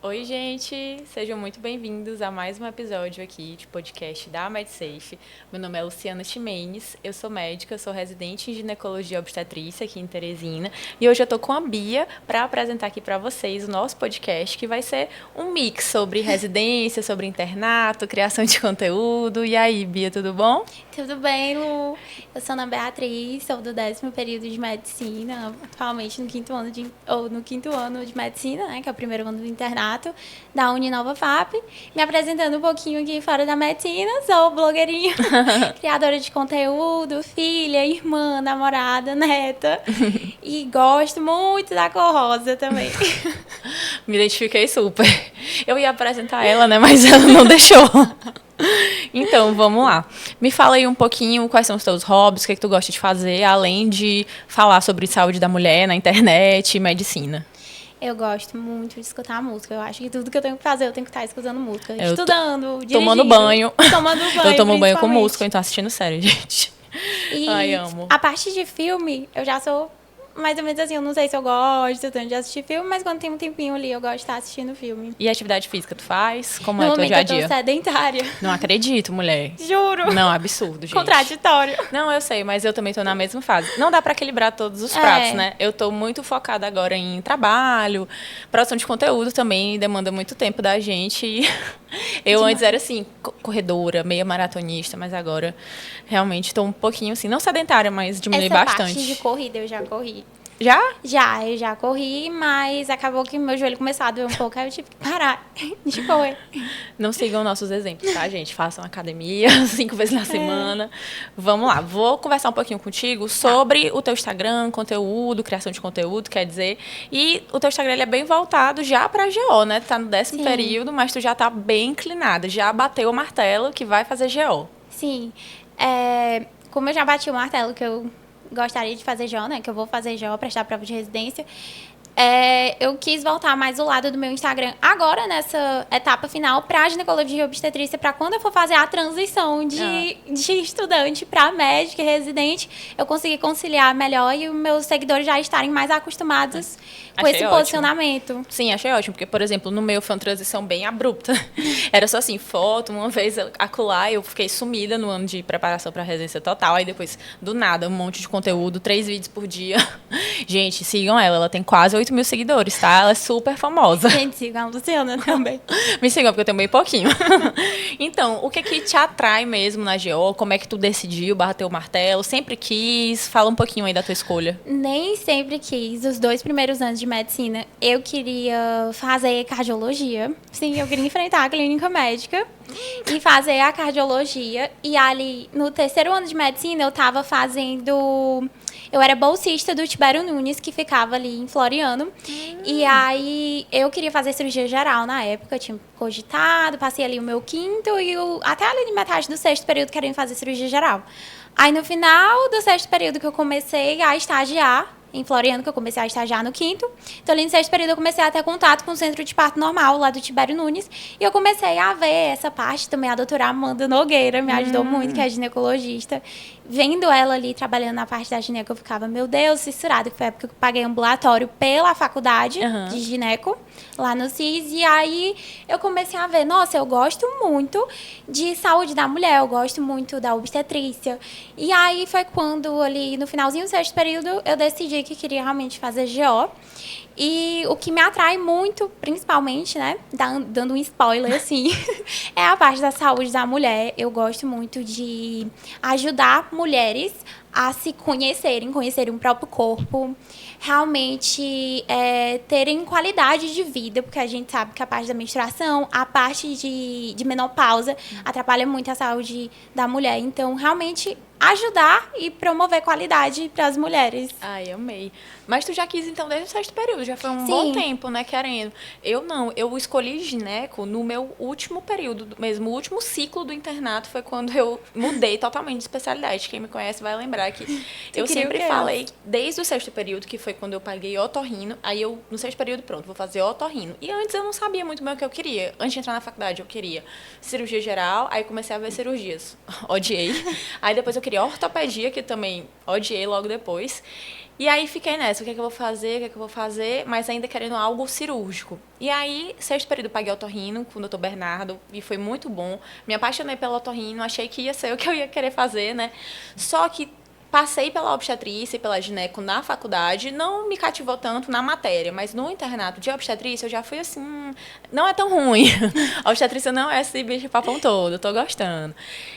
Oi, gente! Sejam muito bem-vindos a mais um episódio aqui de podcast da MedSafe. Meu nome é Luciana Ximenes, eu sou médica, sou residente em ginecologia e obstetrícia aqui em Teresina e hoje eu tô com a Bia para apresentar aqui para vocês o nosso podcast, que vai ser um mix sobre residência, sobre internato, criação de conteúdo. E aí, Bia, tudo bom? Tudo bem, Lu? Eu sou Ana Beatriz, sou do 10º período de medicina, atualmente no quinto ano de medicina, né, que é o primeiro ano do internato da Uninova FAP. Me apresentando um pouquinho aqui fora da medicina, sou blogueirinha, criadora de conteúdo, filha, irmã, namorada, neta e gosto muito da cor rosa também. Me identifiquei super. Eu ia apresentar ela, né, mas ela não deixou. Então, vamos lá. Me fala aí um pouquinho quais são os teus hobbies, o que tu gosta de fazer, além de falar sobre saúde da mulher na internet e medicina. Eu gosto muito de escutar música. Eu acho que tudo que eu tenho que fazer, eu tenho que estar escutando música. Eu Estudando, dirigindo. Tomando banho. Tomando banho, Eu tomo banho com música, então assistindo série, gente. E Ai, amo. a parte de filme, eu já sou mais ou menos assim, eu não sei se eu gosto tanto de assistir filme, mas quando tem um tempinho ali, eu gosto de estar assistindo filme. E atividade física tu faz? Como No é o teu momento dia a eu tô dia? sedentária. Não acredito, mulher. Juro. Não, absurdo, gente. Contraditório. Não, eu sei, mas eu também tô na mesma fase. Não dá pra equilibrar todos os pratos, né? Eu tô muito focada agora em trabalho, produção de conteúdo também demanda muito tempo da gente. E eu antes era assim, corredora, meia maratonista, mas agora realmente tô um pouquinho assim, não sedentária, mas diminui Essa bastante. parte de corrida eu já corri. Já? Eu já corri, mas acabou que meu joelho começou a doer um pouco, aí eu tive que parar de correr. Não sigam nossos exemplos, tá, gente? Façam academia 5 vezes na semana. Vamos lá, vou conversar um pouquinho contigo sobre o teu Instagram, conteúdo, criação de conteúdo, quer dizer. E o teu Instagram ele é bem voltado já pra GO, né? Tu tá no 10º período, mas tu já tá bem inclinada. Já bateu o martelo que vai fazer GO. Sim. Como eu já bati o martelo que eu gostaria de fazer GO, né? Que eu vou fazer GO, prestar prova de residência. Eu quis voltar mais o lado do meu Instagram agora, nessa etapa final, para ginecologia e obstetrícia, para quando eu for fazer a transição de estudante para médica e residente, eu conseguir conciliar melhor e os meus seguidores já estarem mais acostumados com esse posicionamento. Sim, achei ótimo, porque, por exemplo, no meu foi uma transição bem abrupta. Era só assim, foto, uma vez acolá, eu fiquei sumida no ano de preparação para residência total, aí depois, do nada, um monte de conteúdo, 3 vídeos por dia. Gente, sigam ela tem quase 8 mil seguidores, tá? Ela é super famosa. Gente, sigam a Luciana também. Me sigam, porque eu tenho bem pouquinho. Então, o que te atrai mesmo na GO? Como é que tu decidiu bater o martelo? Sempre quis? Fala um pouquinho aí da tua escolha. Nem sempre quis. Os 2 primeiros anos de medicina, eu queria fazer cardiologia. Sim, eu queria enfrentar a clínica médica e fazer a cardiologia. E ali, no 3º ano de medicina, eu tava fazendo... Eu era bolsista do Tibério Nunes, que ficava ali em Floriano. E aí, eu queria fazer cirurgia geral na época. Eu tinha cogitado, passei ali o meu 5º e até ali de metade do 6º período querendo fazer cirurgia geral. Aí, no final do 6º período que eu comecei a estagiar, em Floriano, que eu comecei a estagiar no 5º. Então, ali no 6º período, eu comecei a ter contato com o Centro de Parto Normal, lá do Tibério Nunes. E eu comecei a ver essa parte também. A doutora Amanda Nogueira me ajudou muito, que é ginecologista. Vendo ela ali trabalhando na parte da gineco, eu ficava, meu Deus, fissurada. Foi a época que eu paguei ambulatório pela faculdade de gineco, lá no CIS. E aí, eu comecei a ver, nossa, eu gosto muito de saúde da mulher. Eu gosto muito da obstetrícia. E aí, foi quando, ali no finalzinho do 6º período, eu decidi que queria realmente fazer GO. E o que me atrai muito, principalmente, né, dando um spoiler, assim, é a parte da saúde da mulher. Eu gosto muito de ajudar mulheres a se conhecerem o próprio corpo, realmente terem qualidade de vida, porque a gente sabe que a parte da menstruação, a parte de menopausa, atrapalha muito a saúde da mulher. Então, realmente, ajudar e promover qualidade para as mulheres. Ai, amei. Mas tu já quis, então, desde o 6º período, já foi um bom tempo, né, querendo. Eu não, eu escolhi gineco no meu último período mesmo, o último ciclo do internato foi quando eu mudei totalmente de especialidade. Quem me conhece vai lembrar que eu sempre falei, desde o 6º período, que foi quando eu paguei otorrino, aí eu, no 6º período, pronto, vou fazer otorrino. E antes eu não sabia muito bem o que eu queria. Antes de entrar na faculdade, eu queria cirurgia geral, aí comecei a ver cirurgias. Odiei. Aí depois eu queria ortopedia, que também odiei logo depois. E aí fiquei nessa, o que é que eu vou fazer, o que é que eu vou fazer, mas ainda querendo algo cirúrgico. E aí, sexto período, paguei otorrino com o doutor Bernardo, e foi muito bom. Me apaixonei pelo otorrino, achei que ia ser o que eu ia querer fazer, né? Só que passei pela obstetrícia e pela gineco na faculdade, não me cativou tanto na matéria, mas no internato de obstetrícia eu já fui assim, não é tão ruim. A obstetrícia não é esse bicho papão todo, tô gostando.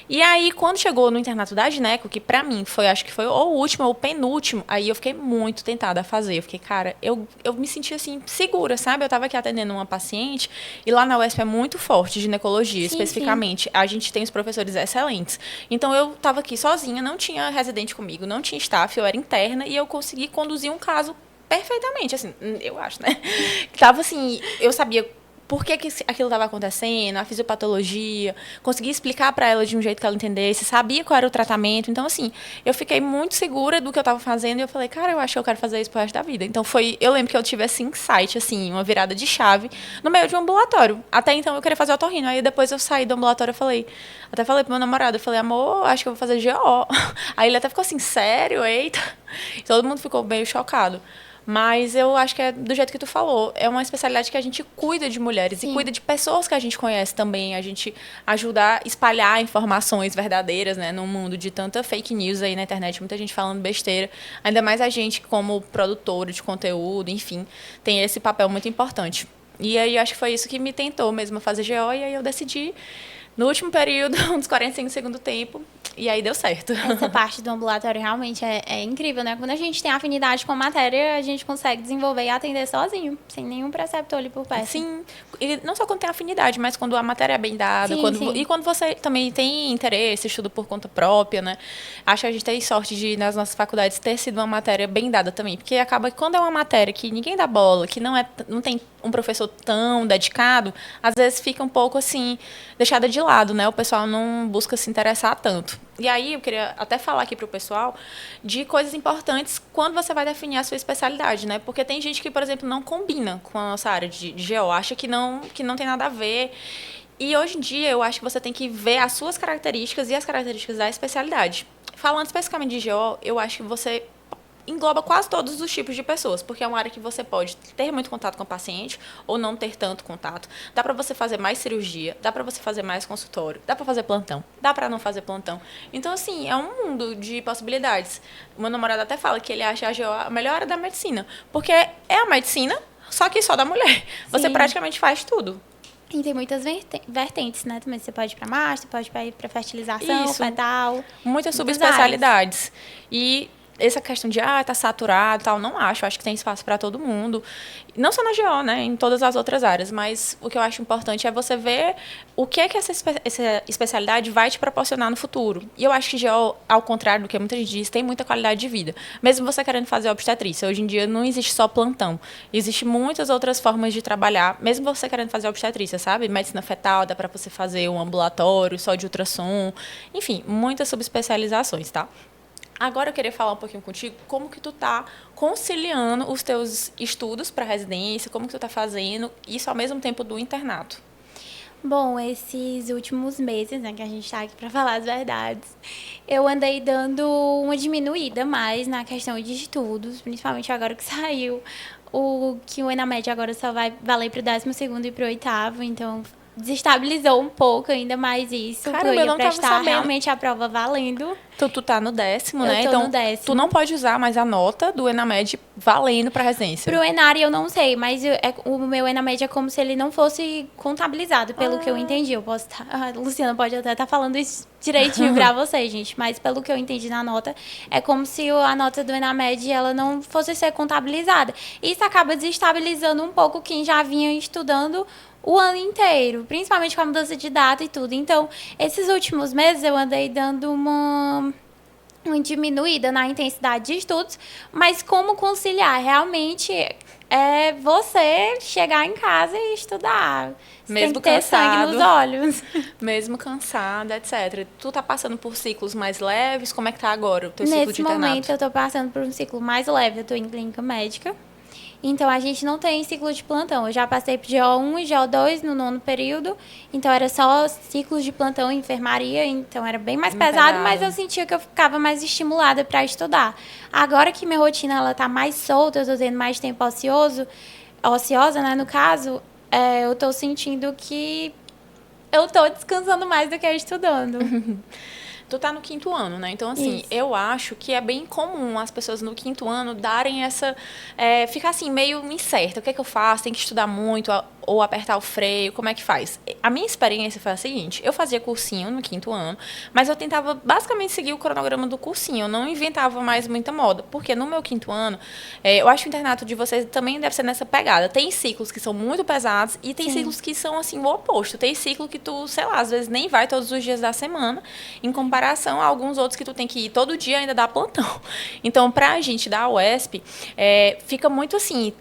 E aí, quando chegou no internato da gineco, que pra mim foi, acho que foi ou o último ou o penúltimo, aí eu fiquei muito tentada a fazer. Eu fiquei, cara, eu me senti assim, segura, sabe? Eu tava aqui atendendo uma paciente, e lá na UESP é muito forte, ginecologia, Sim, especificamente. Sim. A gente tem os professores excelentes. Então, eu tava aqui sozinha, não tinha residente comigo, não tinha staff, eu era interna, e eu consegui conduzir um caso perfeitamente, assim, eu acho, né? Tava assim, eu sabia por que aquilo estava acontecendo, a fisiopatologia, consegui explicar para ela de um jeito que ela entendesse, sabia qual era o tratamento. Então, assim, eu fiquei muito segura do que eu estava fazendo e eu falei, cara, eu acho que eu quero fazer isso pro resto da vida. Então, eu lembro que eu tive esse insight, assim, uma virada de chave no meio de um ambulatório. Até então, eu queria fazer otorrino. Aí, depois eu saí do ambulatório e até falei pro meu namorado, eu falei, amor, acho que eu vou fazer GO. Aí ele até ficou assim, sério? Eita. E todo mundo ficou meio chocado. Mas eu acho que é do jeito que tu falou. É uma especialidade que a gente cuida de mulheres. Sim. E cuida de pessoas que a gente conhece também. A gente ajuda a espalhar informações verdadeiras, né? Num mundo de tanta fake news aí na internet. Muita gente falando besteira. Ainda mais a gente como produtora de conteúdo, enfim. Tem esse papel muito importante. E aí eu acho que foi isso que me tentou mesmo a fazer GO. E aí eu decidi, no último período, uns 45 do segundo tempo. E aí deu certo. Essa parte do ambulatório realmente é incrível, né? Quando a gente tem afinidade com a matéria, a gente consegue desenvolver e atender sozinho, sem nenhum preceptor ali por perto. Sim, e não só quando tem afinidade, mas quando a matéria é bem dada, sim. E quando você também tem interesse, estuda por conta própria, né? Acho que a gente tem sorte de, nas nossas faculdades, ter sido uma matéria bem dada também, porque acaba que quando é uma matéria que ninguém dá bola, que não tem um professor tão dedicado, às vezes fica um pouco assim, deixada de lado, né? O pessoal não busca se interessar tanto. E aí eu queria até falar aqui para o pessoal de coisas importantes quando você vai definir a sua especialidade, né? Porque tem gente que, por exemplo, não combina com a nossa área de GO, acha que não tem nada a ver. E hoje em dia eu acho que você tem que ver as suas características e as características da especialidade. Falando especificamente de GO, eu acho que você engloba quase todos os tipos de pessoas, porque é uma área que você pode ter muito contato com o paciente ou não ter tanto contato. Dá para você fazer mais cirurgia, dá para você fazer mais consultório, dá para fazer plantão, dá para não fazer plantão. Então, assim, é um mundo de possibilidades. O meu namorado até fala que ele acha a GO a melhor área da medicina, porque é a medicina, só que só da mulher. Você Sim. praticamente faz tudo. E tem muitas vertentes, né? Também você pode ir para master, pode ir para fertilização, fetal. Muitas subespecialidades. E essa questão de, tá saturado e tal, não acho. Acho que tem espaço para todo mundo. Não só na GO, né? Em todas as outras áreas. Mas o que eu acho importante é você ver o que é que essa especialidade vai te proporcionar no futuro. E eu acho que GO, ao contrário do que muita gente diz, tem muita qualidade de vida. Mesmo você querendo fazer obstetrícia. Hoje em dia não existe só plantão. Existem muitas outras formas de trabalhar. Mesmo você querendo fazer obstetrícia, sabe? Medicina fetal, dá para você fazer um ambulatório só de ultrassom. Enfim, muitas subespecializações, tá? Agora eu queria falar um pouquinho contigo como que tu tá conciliando os teus estudos para residência, como que tu tá fazendo isso ao mesmo tempo do internato. Bom, esses últimos meses, né, que a gente tá aqui para falar as verdades, eu andei dando uma diminuída mais na questão de estudos, principalmente agora que saiu que o ENAMED agora só vai valer pro 12º e pro 8º, então desestabilizou um pouco ainda mais isso. Caramba, eu ia prestar realmente a prova valendo. Tu tá no 10º, né? Então, no 10º. Tu não pode usar mais a nota do ENAMED valendo pra residência. Pro ENARI eu não sei, mas o meu ENAMED é como se ele não fosse contabilizado, pelo que eu entendi. Eu posso estar... A Luciana pode até estar falando isso direitinho pra vocês, gente. Mas pelo que eu entendi na nota, é como se a nota do ENAMED ela não fosse ser contabilizada. Isso acaba desestabilizando um pouco quem já vinha estudando o ano inteiro, principalmente com a mudança de data e tudo. Então, esses últimos meses eu andei dando uma diminuída na intensidade de estudos, mas como conciliar? Realmente é você chegar em casa e estudar. Você mesmo tem que ter cansado, sangue nos olhos. Mesmo cansada, etc. Tu tá passando por ciclos mais leves? Como é que tá agora o teu ciclo de internato? Nesse momento eu tô passando por um ciclo mais leve. Eu tô em clínica médica. Então, a gente não tem ciclo de plantão. Eu já passei pro GO1 e GO2 no 9º período. Então, era só ciclos de plantão e enfermaria. Então, era bem mais pesado, mas eu sentia que eu ficava mais estimulada para estudar. Agora que minha rotina ela tá mais solta, eu tô tendo mais tempo ociosa, né, no caso, eu tô sentindo que eu tô descansando mais do que estudando. Tu tá no 5º ano, né? Então, assim, eu acho que é bem comum as pessoas no 5º ano darem essa... ficar assim, meio incerta. O que é que eu faço? Tem que estudar muito ou apertar o freio? Como é que faz? A minha experiência foi a seguinte. Eu fazia cursinho no 5º ano, mas eu tentava basicamente seguir o cronograma do cursinho. Eu não inventava mais muita moda. Porque no meu 5º ano, eu acho que o internato de vocês também deve ser nessa pegada. Tem ciclos que são muito pesados e tem ciclos que são, assim, o oposto. Tem ciclo que tu, sei lá, às vezes nem vai todos os dias da semana, em comparação a alguns outros que tu tem que ir todo dia e ainda dar plantão. Então, pra gente da UESP, fica muito assim,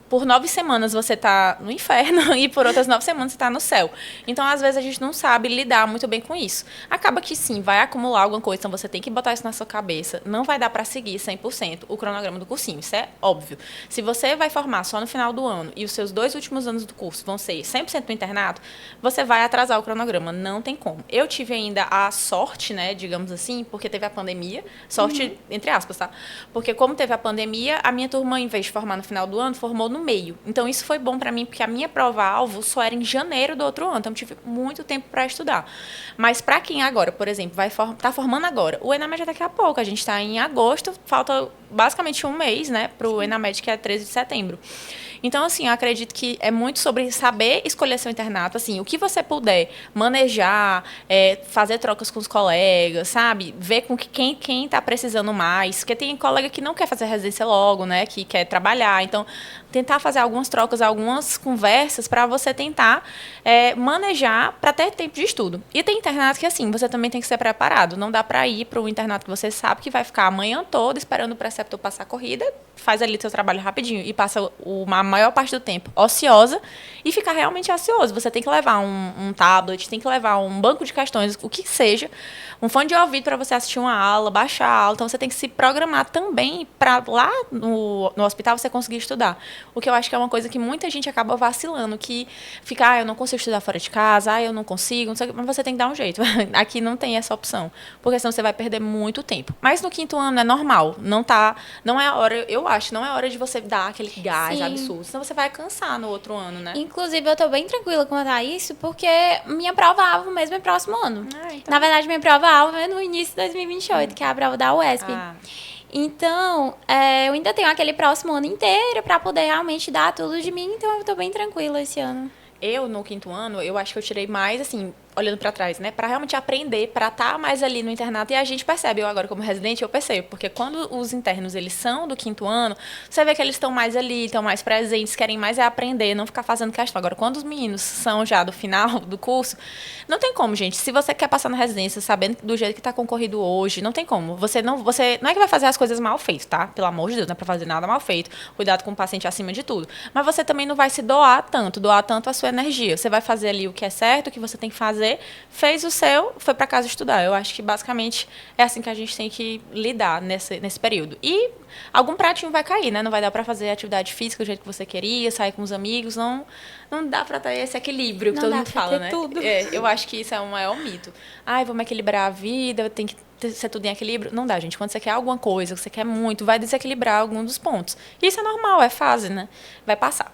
por 9 semanas você tá no inferno e por outras 9 semanas você tá no céu. Então, às vezes, a gente não sabe lidar muito bem com isso. Acaba que, sim, vai acumular alguma coisa, então você tem que botar isso na sua cabeça. Não vai dar para seguir 100% o cronograma do cursinho, isso é óbvio. Se você vai formar só no final do ano e os seus 2 últimos anos do curso vão ser 100% no internato, você vai atrasar o cronograma, não tem como. Eu tive ainda a sorte, né, digamos assim, porque teve a pandemia, sorte entre aspas, tá? Porque como teve a pandemia, a minha turma, em vez de formar no final do ano, formou no meio. Então, isso foi bom para mim, porque a minha prova-alvo só era em janeiro do outro ano. Então, eu tive muito tempo para estudar. Mas, para quem agora, por exemplo, tá formando agora, o ENAMED é daqui a pouco. A gente está em agosto, falta basicamente um mês, né, para o ENAMED, que é 13 de setembro. Então, assim, eu acredito que é muito sobre saber escolher seu internato, assim, o que você puder manejar, fazer trocas com os colegas, sabe? Ver com quem está precisando mais, porque tem colega que não quer fazer residência logo, né, que quer trabalhar. Então, tentar fazer algumas trocas, algumas conversas para você tentar manejar para ter tempo de estudo. E tem internato que, assim, você também tem que ser preparado. Não dá para ir para um internato que você sabe que vai ficar a manhã toda esperando o preceptor passar a corrida, faz ali seu trabalho rapidinho e passa a maior parte do tempo ociosa e ficar realmente ocioso. Você tem que levar um tablet, tem que levar um banco de questões, o que seja, um fone de ouvido para você assistir uma aula, baixar a aula. Então, você tem que se programar também para lá no hospital você conseguir estudar. O que eu acho que é uma coisa que muita gente acaba vacilando, que fica, eu não consigo estudar fora de casa, eu não consigo, não sei, mas você tem que dar um jeito. Aqui não tem essa opção, porque senão você vai perder muito tempo. Mas no 5º ano é normal, não é a hora, eu acho, não é hora de você dar aquele gás absurdo, senão você vai cansar no outro ano, né? Inclusive, eu tô bem tranquila quanto a isso, porque minha prova-alvo mesmo é próximo ano. Então. Na verdade, minha prova-alvo é no início de 2028, que é a prova da UESP. Então, eu ainda tenho aquele próximo ano inteiro para poder realmente dar tudo de mim, então eu tô bem tranquila esse ano. Eu, no 5º ano, eu acho que eu tirei mais, assim, olhando para trás, né? Para realmente aprender, para estar mais ali no internato. E a gente percebe, eu agora como residente, eu percebo. Porque quando os internos, eles são do 5º ano, você vê que eles estão mais ali, estão mais presentes, querem mais aprender, não ficar fazendo questão. Agora, quando os meninos são já do final do curso, não tem como, gente. Se você quer passar na residência sabendo do jeito que está concorrido hoje, não tem como. Você não é que vai fazer as coisas mal feitas, tá? Pelo amor de Deus, não é para fazer nada mal feito. Cuidado com o paciente acima de tudo. Mas você também não vai se doar tanto a sua energia. Você vai fazer ali o que é certo, o que você tem que fazer, fez o seu, foi para casa estudar. Eu acho que basicamente é assim que a gente tem que lidar nesse período. E algum pratinho vai cair, né? Não vai dar para fazer atividade física do jeito que você queria, sair com os amigos, não dá para ter esse equilíbrio que todo mundo fala, né? Tudo. Eu acho que isso é um maior mito. Vamos equilibrar a vida, tem que ser tudo em equilíbrio. Não dá, gente. Quando você quer alguma coisa, que você quer muito, vai desequilibrar algum dos pontos. Isso é normal, é fase, né? Vai passar.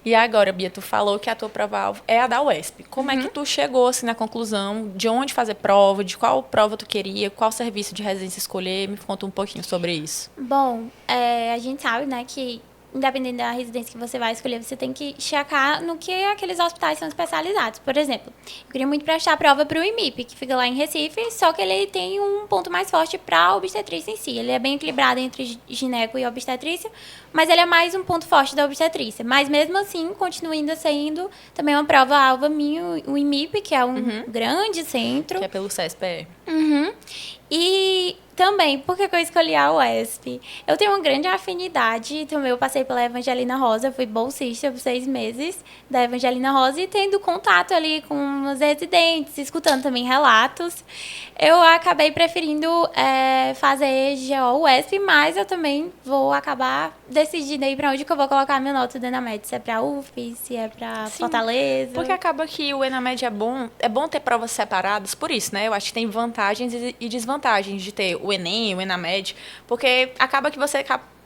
E agora, Bia, tu falou que a tua prova-alvo é a da UESP. Como é que tu chegou, assim, na conclusão de onde fazer prova, de qual prova tu queria, qual serviço de residência escolher? Me conta um pouquinho sobre isso. Bom, a gente sabe, né, que independente da residência que você vai escolher, você tem que checar no que aqueles hospitais são especializados. Por exemplo, eu queria muito prestar a prova para o IMIP, que fica lá em Recife, só que ele tem um ponto mais forte para a obstetrícia em si. Ele é bem equilibrado entre gineco e obstetrícia, mas ele é mais um ponto forte da obstetrícia. Mas mesmo assim, continua ainda sendo também uma prova-alvo minha, o IMIP, que é um grande centro. Que é pelo CESP. E Também, por que que eu escolhi a UESP? Eu tenho uma grande afinidade, também eu passei pela Evangelina Rosa, fui bolsista por 6 meses da Evangelina Rosa e tendo contato ali com os residentes, escutando também relatos, eu acabei preferindo fazer GO UESP, mas eu também vou acabar decidindo aí pra onde que eu vou colocar a minha nota do Enamed, se é pra UF, se é pra Fortaleza. Porque acaba que o Enamed é bom ter provas separadas, por isso, né? Eu acho que tem vantagens e desvantagens de ter o Enem, o Enamed, porque acaba que você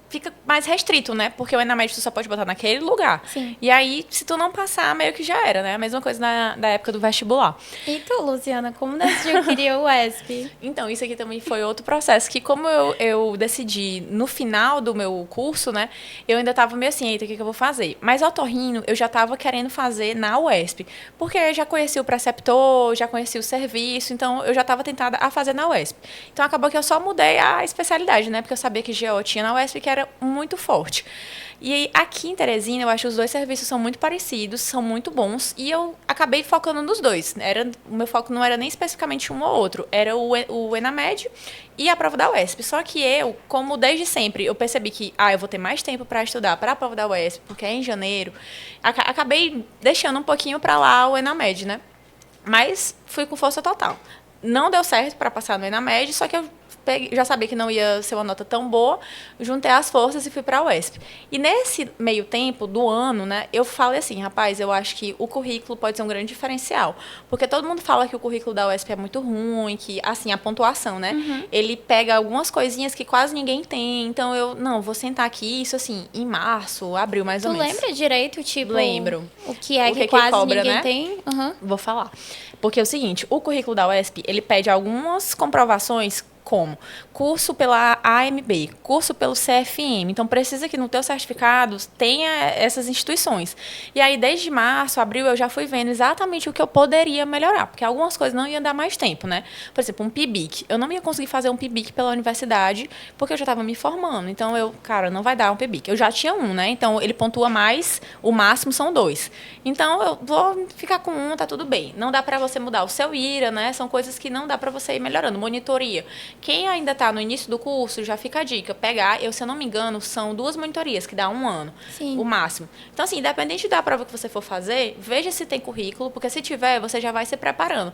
fica mais restrito, né? Porque o Enamed tu só pode botar naquele lugar. Sim. E aí, se tu não passar, meio que já era, né? A mesma coisa da época do vestibular. E tu, Luciana, como decidiu que queria o UESP? Então, isso aqui também foi outro processo, que como eu decidi no final do meu curso, né? Eu ainda estava meio assim, eita, o que eu vou fazer? Mas otorrino, eu já estava querendo fazer na UESP, porque eu já conheci o preceptor, já conheci o serviço, então eu já estava tentada a fazer na UESP. Então, acabou que eu só mudei a especialidade, né? Porque eu sabia que GO tinha na UESP, que era muito forte. E aí, aqui em Teresina, eu acho que os dois serviços são muito parecidos, são muito bons, e eu acabei focando nos dois. O meu foco não era nem especificamente um ou outro, era o Enamed e a prova da UESP. Só que eu, como desde sempre, eu percebi que eu vou ter mais tempo para estudar para a prova da UESP, porque é em janeiro, acabei deixando um pouquinho para lá o Enamed, né? Mas fui com força total. Não deu certo para passar no Enamed, só que eu já sabia que não ia ser uma nota tão boa, juntei as forças e fui para a UESP. E nesse meio tempo do ano, né, eu falei assim, rapaz, eu acho que o currículo pode ser um grande diferencial, porque todo mundo fala que o currículo da UESP é muito ruim, que, assim, a pontuação, né, ele pega algumas coisinhas que quase ninguém tem, então vou sentar aqui, isso assim, em março, abril, mais ou menos. Tu lembra direito, tipo... Lembro. O que é que quase cobra, ninguém né? tem? Vou falar. Porque é o seguinte, o currículo da UESP, ele pede algumas comprovações como curso pela AMB, curso pelo CFM. Então, precisa que no teu certificado tenha essas instituições. E aí, desde março, abril, eu já fui vendo exatamente o que eu poderia melhorar, porque algumas coisas não iam dar mais tempo, né? Por exemplo, um PIBIC. Eu não ia conseguir fazer um PIBIC pela universidade, porque eu já estava me formando. Então, não vai dar um PIBIC. Eu já tinha um, né? Então, ele pontua mais, o máximo são 2. Então, eu vou ficar com um, tá tudo bem. Não dá para você mudar o seu IRA, né? São coisas que não dá para você ir melhorando. Monitoria. Quem ainda está no início do curso, já fica a dica. Pegar, se eu não me engano, são 2 monitorias, que dá 1 ano, Sim. o máximo. Então, assim, independente da prova que você for fazer, veja se tem currículo, porque se tiver, você já vai se preparando.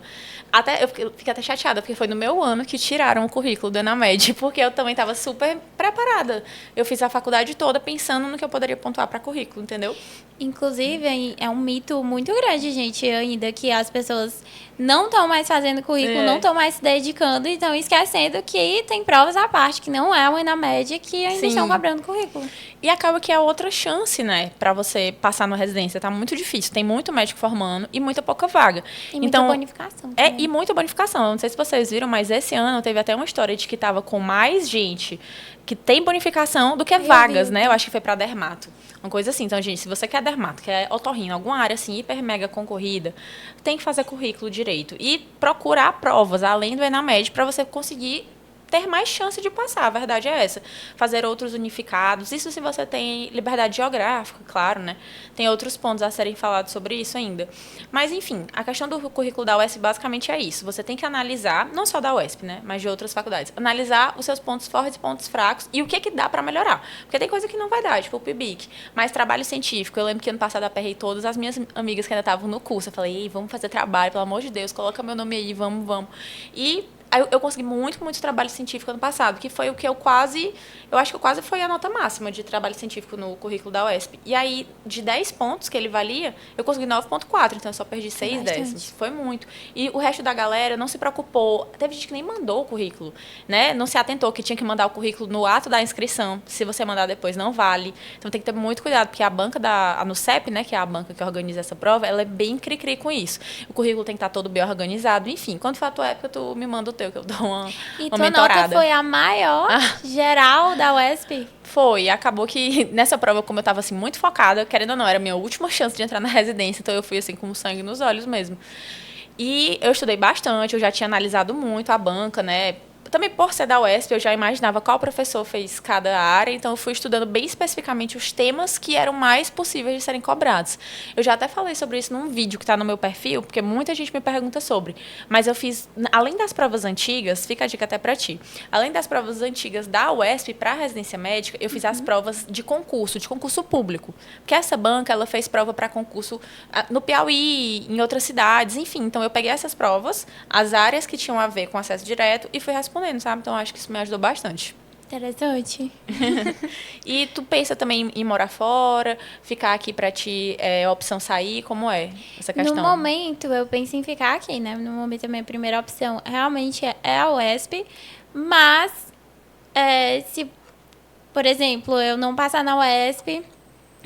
Eu fiquei até chateada, porque foi no meu ano que tiraram o currículo do Enamed, porque eu também estava super preparada. Eu fiz a faculdade toda pensando no que eu poderia pontuar para currículo, entendeu? Inclusive, é um mito muito grande, gente, ainda que as pessoas não estão mais fazendo currículo, não estão mais se dedicando e estão esquecendo que tem provas à parte, que não é uma Enamed, que ainda estão cobrando currículo. E acaba que é outra chance, né, para você passar na residência. Tá muito difícil. Tem muito médico formando e muita pouca vaga. E muita bonificação. E muita bonificação. Não sei se vocês viram, mas esse ano teve até uma história de que tava com mais gente que tem bonificação do que vagas, né? Eu acho que foi para dermato. Uma coisa assim. Então, gente, se você quer dermato, quer otorrino, alguma área assim, hiper mega concorrida, tem que fazer currículo direito. E procurar provas, além do Enamed, para você conseguir ter mais chance de passar, a verdade é essa. Fazer outros unificados, isso se você tem liberdade geográfica, claro, né? Tem outros pontos a serem falados sobre isso ainda. Mas, enfim, a questão do currículo da UESP basicamente é isso. Você tem que analisar, não só da UESP, né? Mas de outras faculdades. Analisar os seus pontos fortes e pontos fracos e o que dá para melhorar. Porque tem coisa que não vai dar, tipo o PIBIC. Mas trabalho científico, eu lembro que ano passado eu aperrei todas as minhas amigas que ainda estavam no curso. Eu falei, ei, vamos fazer trabalho, pelo amor de Deus, coloca meu nome aí, vamos. E eu consegui muito trabalho científico ano passado, que foi o que eu acho que quase foi a nota máxima de trabalho científico no currículo da UESP. E aí, de 10 pontos que ele valia, eu consegui 9,4, então eu só perdi 6 décimos. Foi muito. E o resto da galera não se preocupou. Teve gente que nem mandou o currículo, né? Não se atentou que tinha que mandar o currículo no ato da inscrição. Se você mandar depois, não vale. Então tem que ter muito cuidado, porque a banca a NUCEP, né, que é a banca que organiza essa prova, ela é bem cri-cri com isso. O currículo tem que estar todo bem organizado. Enfim, quando for a tua época, tu me manda o teu, que eu dou uma mentorada. Nota foi a maior geral da UESP? Foi. Acabou que nessa prova, como eu estava assim, muito focada, querendo ou não, era a minha última chance de entrar na residência, então eu fui assim com sangue nos olhos mesmo. E eu estudei bastante, eu já tinha analisado muito a banca, né? também por ser da UESP, eu já imaginava qual professor fez cada área, então eu fui estudando bem especificamente os temas que eram mais possíveis de serem cobrados. Eu já até falei sobre isso num vídeo que está no meu perfil, porque muita gente me pergunta sobre. Mas eu fiz, além das provas antigas, fica a dica até para ti, além das provas antigas da UESP para a residência médica, eu fiz as provas de concurso público. Porque essa banca, ela fez prova para concurso no Piauí, em outras cidades, enfim. Então, eu peguei essas provas, as áreas que tinham a ver com acesso direto e fui respondendo, sabe? Então, acho que isso me ajudou bastante. Interessante. E tu pensa também em morar fora, ficar aqui pra ti é opção sair? Como é essa questão? No momento, eu penso em ficar aqui, né? No momento, a minha primeira opção realmente é a UESP, mas se, por exemplo, eu não passar na UESP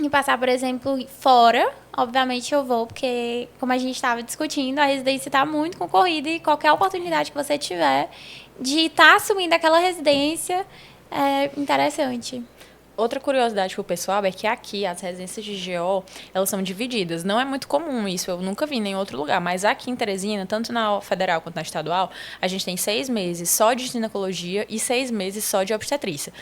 e passar, por exemplo, fora, obviamente eu vou, porque, como a gente estava discutindo, a residência está muito concorrida e qualquer oportunidade que você tiver de estar assumindo aquela residência é interessante. Outra curiosidade pro pessoal é que aqui as residências de GO, elas são divididas. Não é muito comum isso, eu nunca vi em nenhum outro lugar. Mas aqui em Teresina, tanto na federal quanto na estadual, a gente tem 6 meses só de ginecologia e 6 meses só de obstetrícia.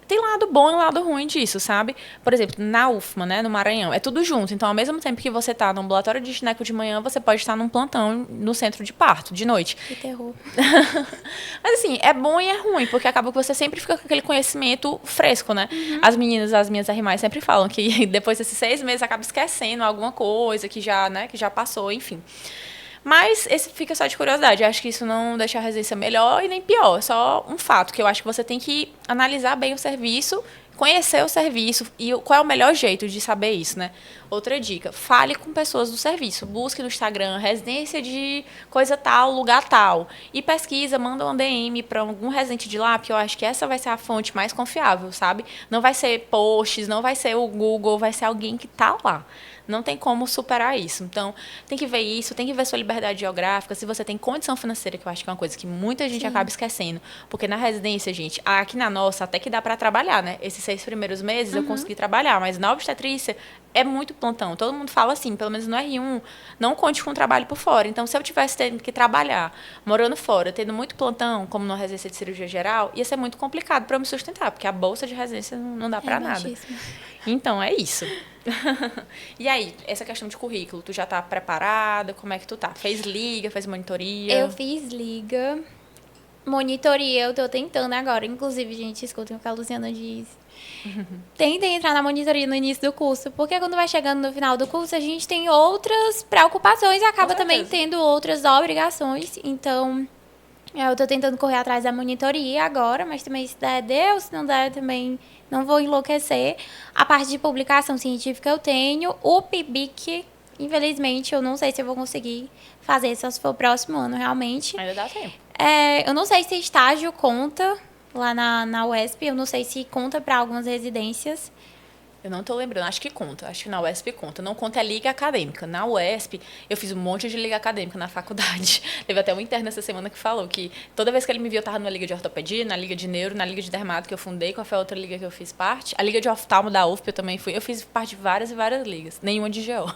Tem lado bom e lado ruim disso, sabe? Por exemplo, na UFMA, né, no Maranhão, é tudo junto. Então, ao mesmo tempo que você tá no ambulatório de gineco de manhã, você pode estar num plantão no centro de parto, de noite. Que terror. Mas, assim, é bom e é ruim, porque acaba que você sempre fica com aquele conhecimento fresco, né? As meninas, as minhas irmãs sempre falam que depois desses 6 meses acaba esquecendo alguma coisa que já, né, que já passou, enfim. Mas esse fica só de curiosidade. Eu acho que isso não deixa a residência melhor e nem pior. É só um fato, que eu acho que você tem que analisar bem o serviço, conhecer o serviço e qual é o melhor jeito de saber isso, né? Outra dica, fale com pessoas do serviço. Busque no Instagram, residência de coisa tal, lugar tal. E pesquisa, manda um DM para algum residente de lá, porque eu acho que essa vai ser a fonte mais confiável, sabe? Não vai ser posts, não vai ser o Google, vai ser alguém que tá lá. Não tem como superar isso. Então, tem que ver isso, tem que ver sua liberdade geográfica, se você tem condição financeira, que eu acho que é uma coisa que muita gente acaba esquecendo. Porque na residência, gente, aqui na nossa, até que dá para trabalhar, né? Esses 6 primeiros meses eu consegui trabalhar, mas na obstetrícia é muito plantão. Todo mundo fala assim, pelo menos no R1, não conte com trabalho por fora. Então, se eu tivesse tendo que trabalhar, morando fora, tendo muito plantão, como na residência de cirurgia geral, ia ser muito complicado para eu me sustentar, porque a bolsa de residência não dá para nada. Então, é isso. E aí, essa questão de currículo, tu já tá preparada? Como é que tu tá? Fez liga, fez monitoria? Eu fiz liga, monitoria, eu tô tentando agora. Inclusive, gente, escutem o que a Luciana diz. Tentem entrar na monitoria no início do curso, porque quando vai chegando no final do curso, a gente tem outras preocupações e acaba também tendo outras obrigações. Então, eu tô tentando correr atrás da monitoria agora, mas também se der, deu. Se não der, também não vou enlouquecer. A parte de publicação científica eu tenho. O PIBIC, infelizmente, eu não sei se eu vou conseguir fazer, só se for o próximo ano, realmente. Ainda dá tempo. Eu não sei se estágio conta lá na UESP. Eu não sei se conta para algumas residências. Eu não tô lembrando, acho que conta. Acho que na UESP conta. Não conta a liga acadêmica. Na UESP, eu fiz um monte de liga acadêmica na faculdade. Teve até um interno essa semana que falou que toda vez que ele me viu, eu tava numa liga de ortopedia, na liga de neuro, na liga de dermato que eu fundei, qual foi a outra liga que eu fiz parte. A liga de oftalmo da UFP eu também fui. Eu fiz parte de várias e várias ligas. Nenhuma de GO.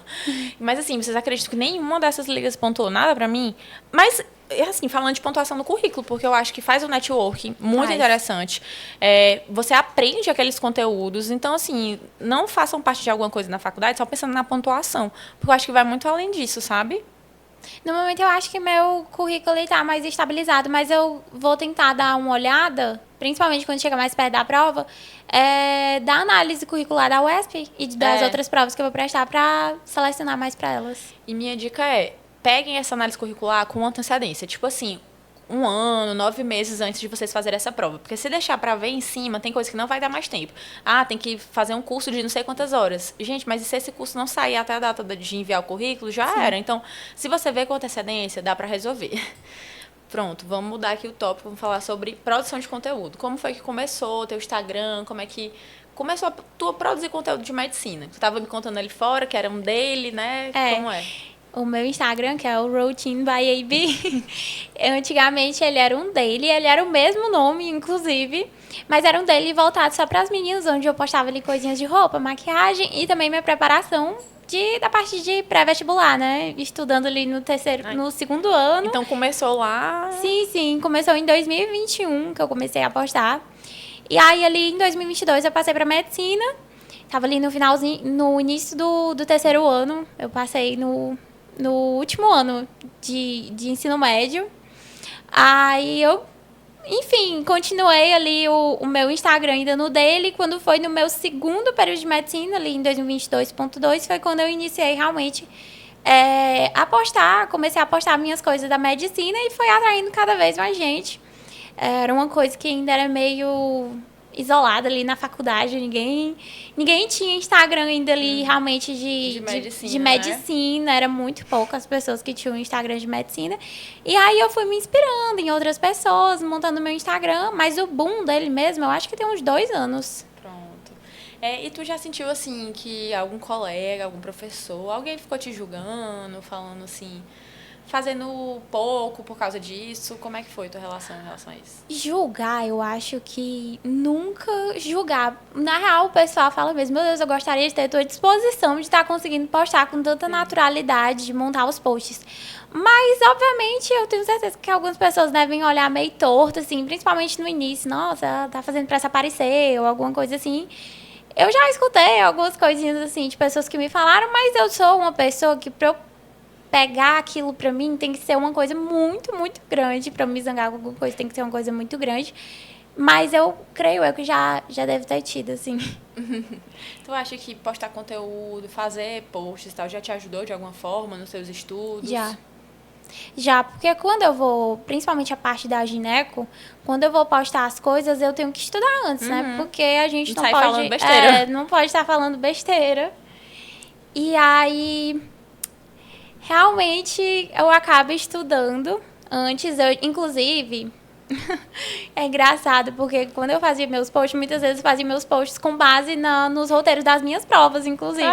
Mas assim, vocês acreditam que nenhuma dessas ligas pontuou nada pra mim? Mas assim, falando de pontuação no currículo, porque eu acho que faz um networking muito interessante. Você aprende aqueles conteúdos. Então, assim, não façam parte de alguma coisa na faculdade só pensando na pontuação. Porque eu acho que vai muito além disso, sabe? No momento, eu acho que meu currículo está mais estabilizado, mas eu vou tentar dar uma olhada, principalmente quando chega mais perto da prova, da análise curricular da UESP e das outras provas que eu vou prestar para selecionar mais para elas. E minha dica peguem essa análise curricular com antecedência. Tipo assim, 1 ano, 9 meses antes de vocês fazerem essa prova. Porque se deixar para ver em cima, tem coisa que não vai dar mais tempo. Tem que fazer um curso de não sei quantas horas. Gente, mas e se esse curso não sair até a data de enviar o currículo, já era. Então, se você vê com antecedência, dá para resolver. Pronto, vamos mudar aqui o tópico, vamos falar sobre produção de conteúdo. Como foi que começou o teu Instagram? Como é que começou a tu produzir conteúdo de medicina? Tu estava me contando ali fora, que era um dele, né? Como é? O meu Instagram, que é o Routine by AB, antigamente ele era um daily, ele era o mesmo nome, inclusive, mas era um daily voltado só para as meninas, onde eu postava ali coisinhas de roupa, maquiagem e também minha preparação da parte de pré-vestibular, né? Estudando ali no segundo ano. Então começou lá... Sim. Começou em 2021 que eu comecei a postar. E aí ali em 2022 eu passei pra medicina. Tava ali no finalzinho, no início do terceiro ano. Eu passei no último ano de ensino médio. Aí eu, enfim, continuei ali o meu Instagram ainda no dele. Quando foi no meu segundo período de medicina, ali em 2022.2, foi quando eu iniciei realmente a postar. Comecei a postar minhas coisas da medicina e foi atraindo cada vez mais gente. Era uma coisa que ainda era meio isolada ali na faculdade. Ninguém tinha Instagram ainda ali realmente de medicina. Né? Era muito poucas pessoas que tinham Instagram de medicina. E aí eu fui me inspirando em outras pessoas, montando meu Instagram. Mas o boom dele mesmo, eu acho que tem uns 2 anos. Pronto. E tu já sentiu, assim, que algum colega, algum professor, alguém ficou te julgando, falando assim... Fazendo pouco por causa disso? Como é que foi a tua relação em relação a isso? Julgar, eu acho que nunca julgar. Na real, o pessoal fala mesmo, meu Deus, eu gostaria de ter a tua disposição de estar conseguindo postar com tanta naturalidade, de montar os posts. Mas, obviamente, eu tenho certeza que algumas pessoas devem olhar meio torto, assim, principalmente no início. Nossa, tá fazendo pra se aparecer ou alguma coisa assim. Eu já escutei algumas coisinhas, assim, de pessoas que me falaram, mas eu sou uma pessoa que pegar aquilo pra mim tem que ser uma coisa muito, muito grande. Pra me zangar com alguma coisa tem que ser uma coisa muito grande. Mas eu creio que já deve ter tido, assim. Tu acha que postar conteúdo, fazer posts e tal, já te ajudou de alguma forma nos seus estudos? Já, porque quando eu vou, principalmente a parte da gineco, quando eu vou postar as coisas, eu tenho que estudar antes, né? Porque a gente não pode... falando besteira. Não pode estar falando besteira. E aí... Realmente, eu acabo estudando antes. Inclusive, é engraçado, porque quando eu fazia meus posts, muitas vezes eu fazia meus posts com base nos roteiros das minhas provas, inclusive.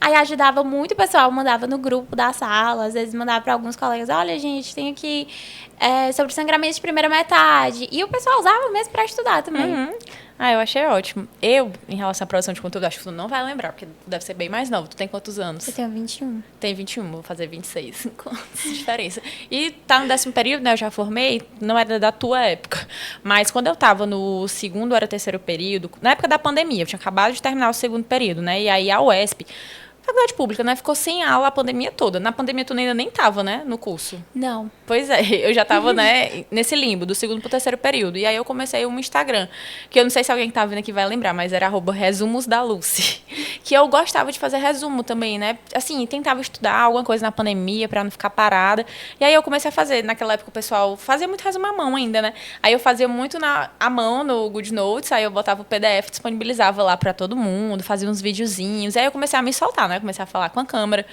Aí ajudava muito o pessoal, mandava no grupo da sala, às vezes mandava para alguns colegas, olha, gente, tem aqui sobre sangramento de primeira metade. E o pessoal usava mesmo para estudar também. Eu achei ótimo. Eu, em relação à produção de conteúdo, acho que tu não vai lembrar, porque deve ser bem mais novo. Tu tem quantos anos? Eu tenho 21. Tem 21, vou fazer 26. 5 anos de diferença. E tá no 10º período, né? Eu já formei, não era da tua época. Mas quando eu tava no segundo ou era terceiro período, na época da pandemia, eu tinha acabado de terminar o segundo período, né? E aí a UESP, faculdade pública, né? Ficou sem aula a pandemia toda. Na pandemia tu ainda nem tava, né? No curso. Não. Pois é, eu já tava, né, nesse limbo, do segundo pro terceiro período. E aí eu comecei um Instagram, que eu não sei se alguém que tá vendo aqui vai lembrar, mas era @resumosdalucy. Que eu gostava de fazer resumo também, né? Assim, tentava estudar alguma coisa na pandemia pra não ficar parada. E aí eu comecei a fazer, naquela época o pessoal fazia muito resumo à mão ainda, né? Aí eu fazia muito à mão no GoodNotes, aí eu botava o PDF, disponibilizava lá pra todo mundo, fazia uns videozinhos. E aí eu comecei a me soltar, né? Comecei a falar com a câmera,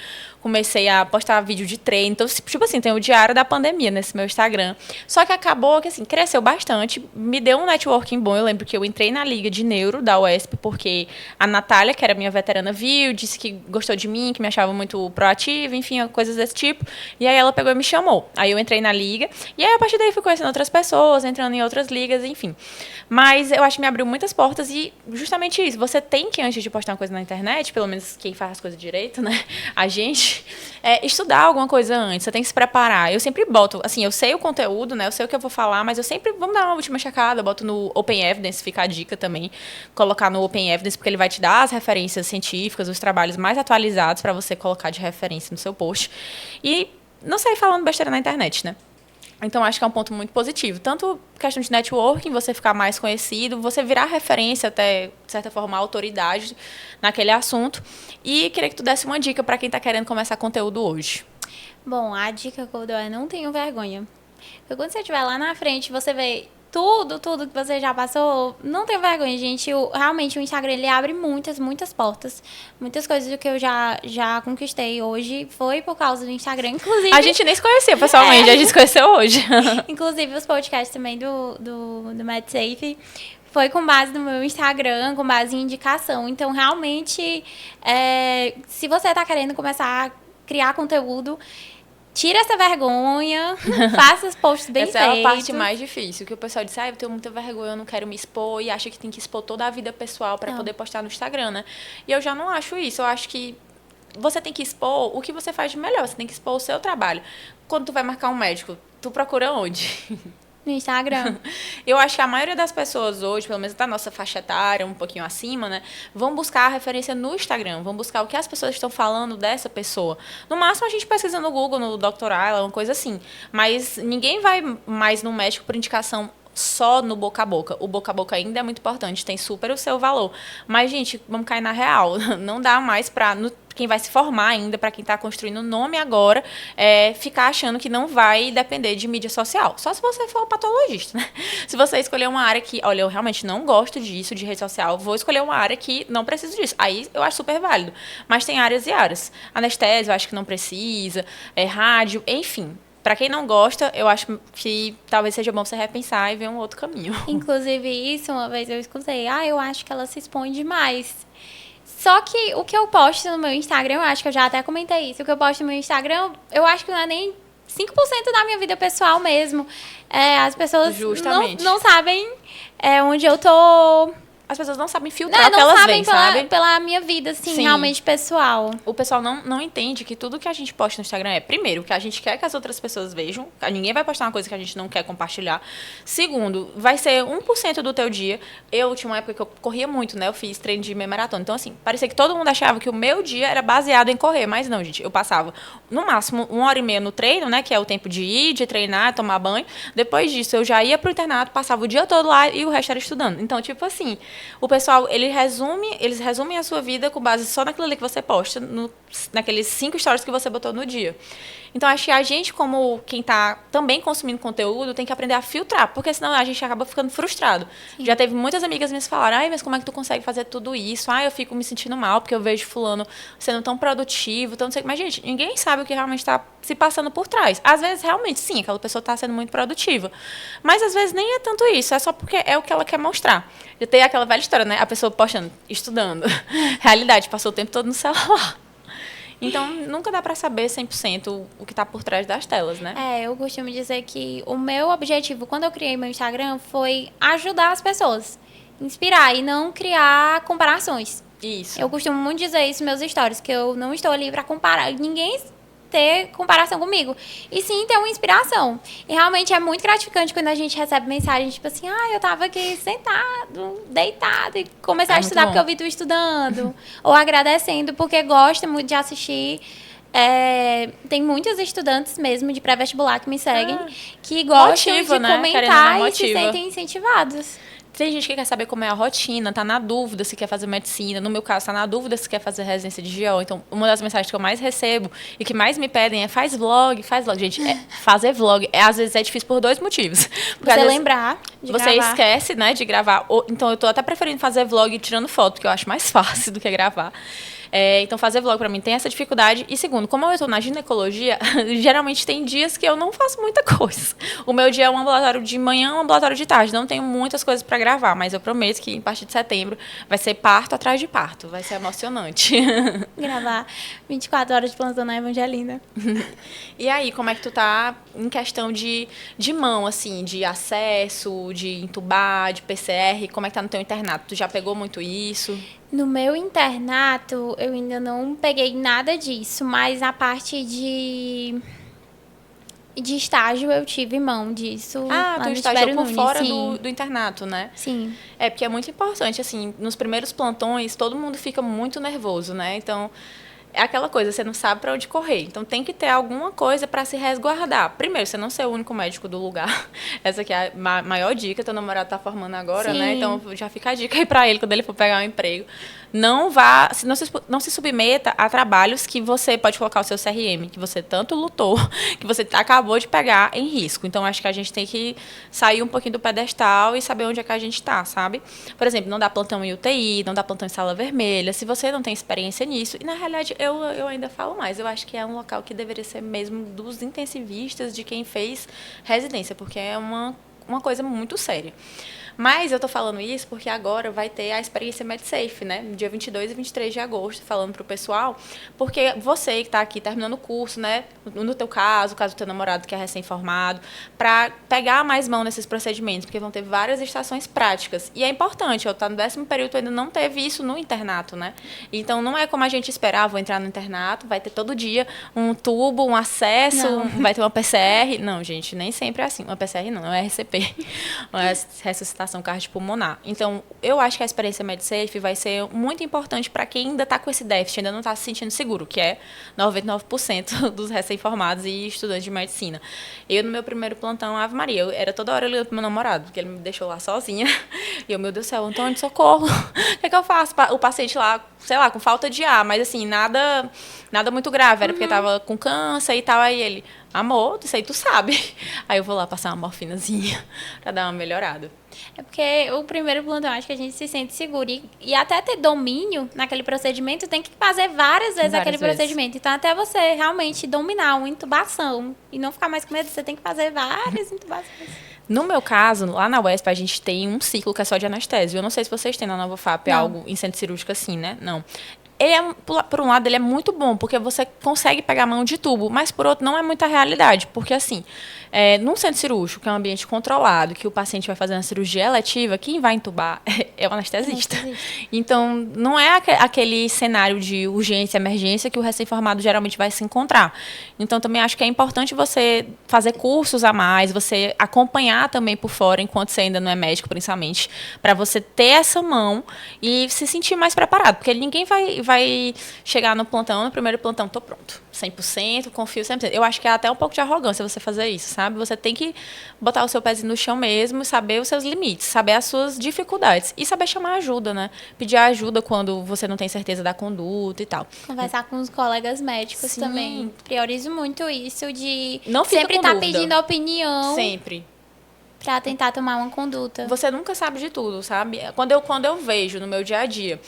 comecei a postar vídeo de treino. Então, tipo assim, tem o diário da pandemia nesse meu Instagram. Só que acabou que, assim, cresceu bastante, me deu um networking bom. Eu lembro que eu entrei na Liga de Neuro da UESP, porque a Natália, que era minha veterana, viu, disse que gostou de mim, que me achava muito proativa, enfim, coisas desse tipo. E aí ela pegou e me chamou. Aí eu entrei na Liga, e aí a partir daí fui conhecendo outras pessoas, entrando em outras ligas, enfim. Mas eu acho que me abriu muitas portas e justamente isso. Você tem que, antes de postar uma coisa na internet, pelo menos quem faz as coisas direito, né? A gente, estudar alguma coisa antes. Você tem que se preparar. Eu sempre boto, assim, eu sei o conteúdo, né? Eu sei o que eu vou falar, mas eu sempre, vamos dar uma última checada, boto no Open Evidence, fica a dica também, colocar no Open Evidence, porque ele vai te dar as referências científicas, os trabalhos mais atualizados para você colocar de referência no seu post. E não sair falando besteira na internet, né? Então, acho que é um ponto muito positivo. Tanto questão de networking, você ficar mais conhecido, você virar referência até, de certa forma, autoridade naquele assunto. E queria que tu desse uma dica para quem está querendo começar conteúdo hoje. Bom, a dica que eu dou é não tenha vergonha. Porque quando você estiver lá na frente, você vê tudo que você já passou, não tenha vergonha, gente. Realmente, o Instagram, ele abre muitas, muitas portas. Muitas coisas que eu já conquistei hoje foi por causa do Instagram, inclusive... A gente nem se conhecia pessoalmente, a gente se conheceu hoje. Inclusive, os podcasts também do MedSafe foi com base no meu Instagram, com base em indicação. Então, realmente, se você está querendo começar a criar conteúdo, tira essa vergonha, faça os posts bem feitos. Essa é a parte mais difícil, que o pessoal diz, eu tenho muita vergonha, eu não quero me expor, e acha que tem que expor toda a vida pessoal para poder postar no Instagram, né? E eu já não acho isso, eu acho que você tem que expor o que você faz de melhor, você tem que expor o seu trabalho. Quando tu vai marcar um médico, tu procura onde? No Instagram. Eu acho que a maioria das pessoas hoje, pelo menos da nossa faixa etária, um pouquinho acima, né, vão buscar a referência no Instagram, vão buscar o que as pessoas estão falando dessa pessoa. No máximo, a gente pesquisa no Google, no Dr. Ayla, uma coisa assim. Mas ninguém vai mais no médico por indicação só no boca a boca. O boca a boca ainda é muito importante, tem super o seu valor. Mas, gente, vamos cair na real. Não dá mais para quem vai se formar ainda, para quem está construindo o nome agora, ficar achando que não vai depender de mídia social. Só se você for patologista, né? Se você escolher uma área que, olha, eu realmente não gosto disso, de rede social, vou escolher uma área que não preciso disso. Aí eu acho super válido. Mas tem áreas e áreas. Anestésio, eu acho que não precisa, rádio, enfim. Para quem não gosta, eu acho que talvez seja bom você repensar e ver um outro caminho. Inclusive, isso, uma vez eu escutei. Eu acho que ela se expõe demais. Só que o que eu posto no meu Instagram, eu acho que eu já até comentei isso, o que eu posto no meu Instagram, eu acho que não é nem 5% da minha vida pessoal mesmo. As pessoas não sabem onde eu tô. As pessoas não sabem filtrar o que elas veem, sabe? Pela minha vida, assim, sim, realmente pessoal. O pessoal não entende que tudo que a gente posta no Instagram primeiro, que a gente quer que as outras pessoas vejam. Ninguém vai postar uma coisa que a gente não quer compartilhar. Segundo, vai ser 1% do teu dia. Eu tinha uma época que eu corria muito, né? Eu fiz treino de meia maratona. Então, assim, parecia que todo mundo achava que o meu dia era baseado em correr. Mas não, gente. Eu passava, no máximo, 1h30 no treino, né? Que é o tempo de ir, de treinar, tomar banho. Depois disso, eu já ia pro internato, passava o dia todo lá e o resto era estudando. Então, tipo assim, o pessoal, eles resumem a sua vida com base só naquilo ali que você posta, naqueles 5 stories que você botou no dia. Então, acho que a gente, como quem está também consumindo conteúdo, tem que aprender a filtrar, porque senão a gente acaba ficando frustrado. Sim. Já teve muitas amigas me falaram, mas como é que tu consegue fazer tudo isso? Eu fico me sentindo mal, porque eu vejo fulano sendo tão produtivo, tão não sei. Mas, gente, ninguém sabe o que realmente está se passando por trás. Às vezes, realmente, sim, aquela pessoa está sendo muito produtiva. Mas, às vezes, nem é tanto isso, é só porque é o que ela quer mostrar. Já tem aquela velha história, né? A pessoa postando, estudando. Realidade, passou o tempo todo no celular. Então, nunca dá para saber 100% o que está por trás das telas, né? Eu costumo dizer que o meu objetivo, quando eu criei meu Instagram, foi ajudar as pessoas. Inspirar e não criar comparações. Isso. Eu costumo muito dizer isso nos meus stories, que eu não estou ali para comparar. Ninguém ter comparação comigo. E sim ter uma inspiração. E realmente é muito gratificante quando a gente recebe mensagem, tipo assim, eu tava aqui sentado, deitado, e comecei a estudar porque eu vi tu estudando. Ou agradecendo porque gosta muito de assistir. Tem muitos estudantes mesmo de pré-vestibular que me seguem, que gostam de comentar e se sentem incentivados. Tem gente que quer saber como é a rotina, tá na dúvida se quer fazer medicina. No meu caso, tá na dúvida se quer fazer residência de GO. Então, uma das mensagens que eu mais recebo e que mais me pedem é faz vlog. Gente, fazer vlog, às vezes é difícil por 2 motivos. Porque você lembrar de gravar. Você esquece, né, de gravar. Então, eu tô até preferindo fazer vlog tirando foto, porque eu acho mais fácil do que gravar. Então, fazer vlog pra mim tem essa dificuldade. E segundo, como eu tô na ginecologia, geralmente tem dias que eu não faço muita coisa. O meu dia é um ambulatório de manhã, um ambulatório de tarde. Não tenho muitas coisas pra gravar, mas eu prometo que, a partir de setembro, vai ser parto atrás de parto. Vai ser emocionante. Gravar 24 horas de plantão na Evangelina. E aí, como é que tu tá em questão de mão, assim, de acesso, de entubar, de PCR? Como é que tá no teu internato? Tu já pegou muito isso? No meu internato, eu ainda não peguei nada disso, mas a parte de estágio eu tive mão disso. Tu estagiou por fora do internato, né? Sim. Porque é muito importante, assim, nos primeiros plantões, todo mundo fica muito nervoso, né? Então, é aquela coisa, você não sabe para onde correr. Então, tem que ter alguma coisa para se resguardar. Primeiro, você não ser o único médico do lugar. Essa aqui é a maior dica. Teu namorado tá formando agora, sim, né? Então, já fica a dica aí para ele, quando ele for pegar um emprego. Não se submeta a trabalhos que você pode colocar o seu CRM, que você tanto lutou, que você acabou de pegar em risco. Então, acho que a gente tem que sair um pouquinho do pedestal e saber onde é que a gente está, sabe? Por exemplo, não dá plantão em UTI, não dá plantão em sala vermelha, se você não tem experiência nisso. E, na realidade, eu ainda falo mais. Eu acho que é um local que deveria ser mesmo dos intensivistas, de quem fez residência, porque é uma coisa muito séria. Mas eu tô falando isso porque agora vai ter a experiência MedSafe, né? No dia 22 e 23 de agosto, falando pro pessoal. Porque você que tá aqui terminando o curso, né? No teu caso, o caso do teu namorado que é recém-formado, para pegar mais mão nesses procedimentos, porque vão ter várias estações práticas. E é importante, eu tá no 10º período, ainda não teve isso no internato, né? Então, não é como a gente esperava, vou entrar no internato, vai ter todo dia um tubo, um acesso, vai ter uma PCR. Não, gente, nem sempre é assim. Uma PCR não, é uma RCP, uma ressuscitação cardiopulmonar. Então, eu acho que a experiência MedSafe vai ser muito importante para quem ainda está com esse déficit, ainda não está se sentindo seguro, que é 99% dos recém-formados e estudantes de medicina. Eu, no meu primeiro plantão, Ave Maria, eu era toda hora ligando pro meu namorado, porque ele me deixou lá sozinha. E eu, meu Deus do céu, Antônio, socorro. O que é que eu faço? O paciente lá, sei lá, com falta de ar, mas assim, nada muito grave, era porque tava com câncer e tal. Aí ele, amor, isso aí tu sabe. Aí eu vou lá passar uma morfinazinha pra dar uma melhorada. É porque o primeiro plantão, acho que a gente se sente seguro. E até ter domínio naquele procedimento, tem que fazer várias vezes aquele procedimento. Então, até você realmente dominar uma intubação e não ficar mais com medo, você tem que fazer várias intubações. No meu caso, lá na UESP, a gente tem um ciclo que é só de anestésio. Eu não sei se vocês têm na Nova FAP algo em centro cirúrgico assim, né? Não. Ele é, por um lado, ele é muito bom, porque você consegue pegar a mão de tubo, mas, por outro, não é muita realidade, porque, assim, num centro cirúrgico, que é um ambiente controlado, que o paciente vai fazer uma cirurgia eletiva, quem vai entubar é o anestesista. Então, não é aquele cenário de urgência, emergência, que o recém-formado geralmente vai se encontrar. Então, também acho que é importante você fazer cursos a mais, você acompanhar também por fora, enquanto você ainda não é médico, principalmente, para você ter essa mão e se sentir mais preparado, porque ninguém vai chegar no plantão, no primeiro plantão, tô pronto, 100%, confio 100%. Eu acho que é até um pouco de arrogância você fazer isso, sabe? Você tem que botar o seu pezinho no chão mesmo, saber os seus limites, saber as suas dificuldades e saber chamar ajuda, né? Pedir ajuda quando você não tem certeza da conduta e tal. Conversar com os colegas médicos. Sim. Também. Priorizo muito isso de não sempre estar pedindo opinião. Sempre. Pra tentar tomar uma conduta. Você nunca sabe de tudo, sabe? Quando eu vejo no meu dia a dia,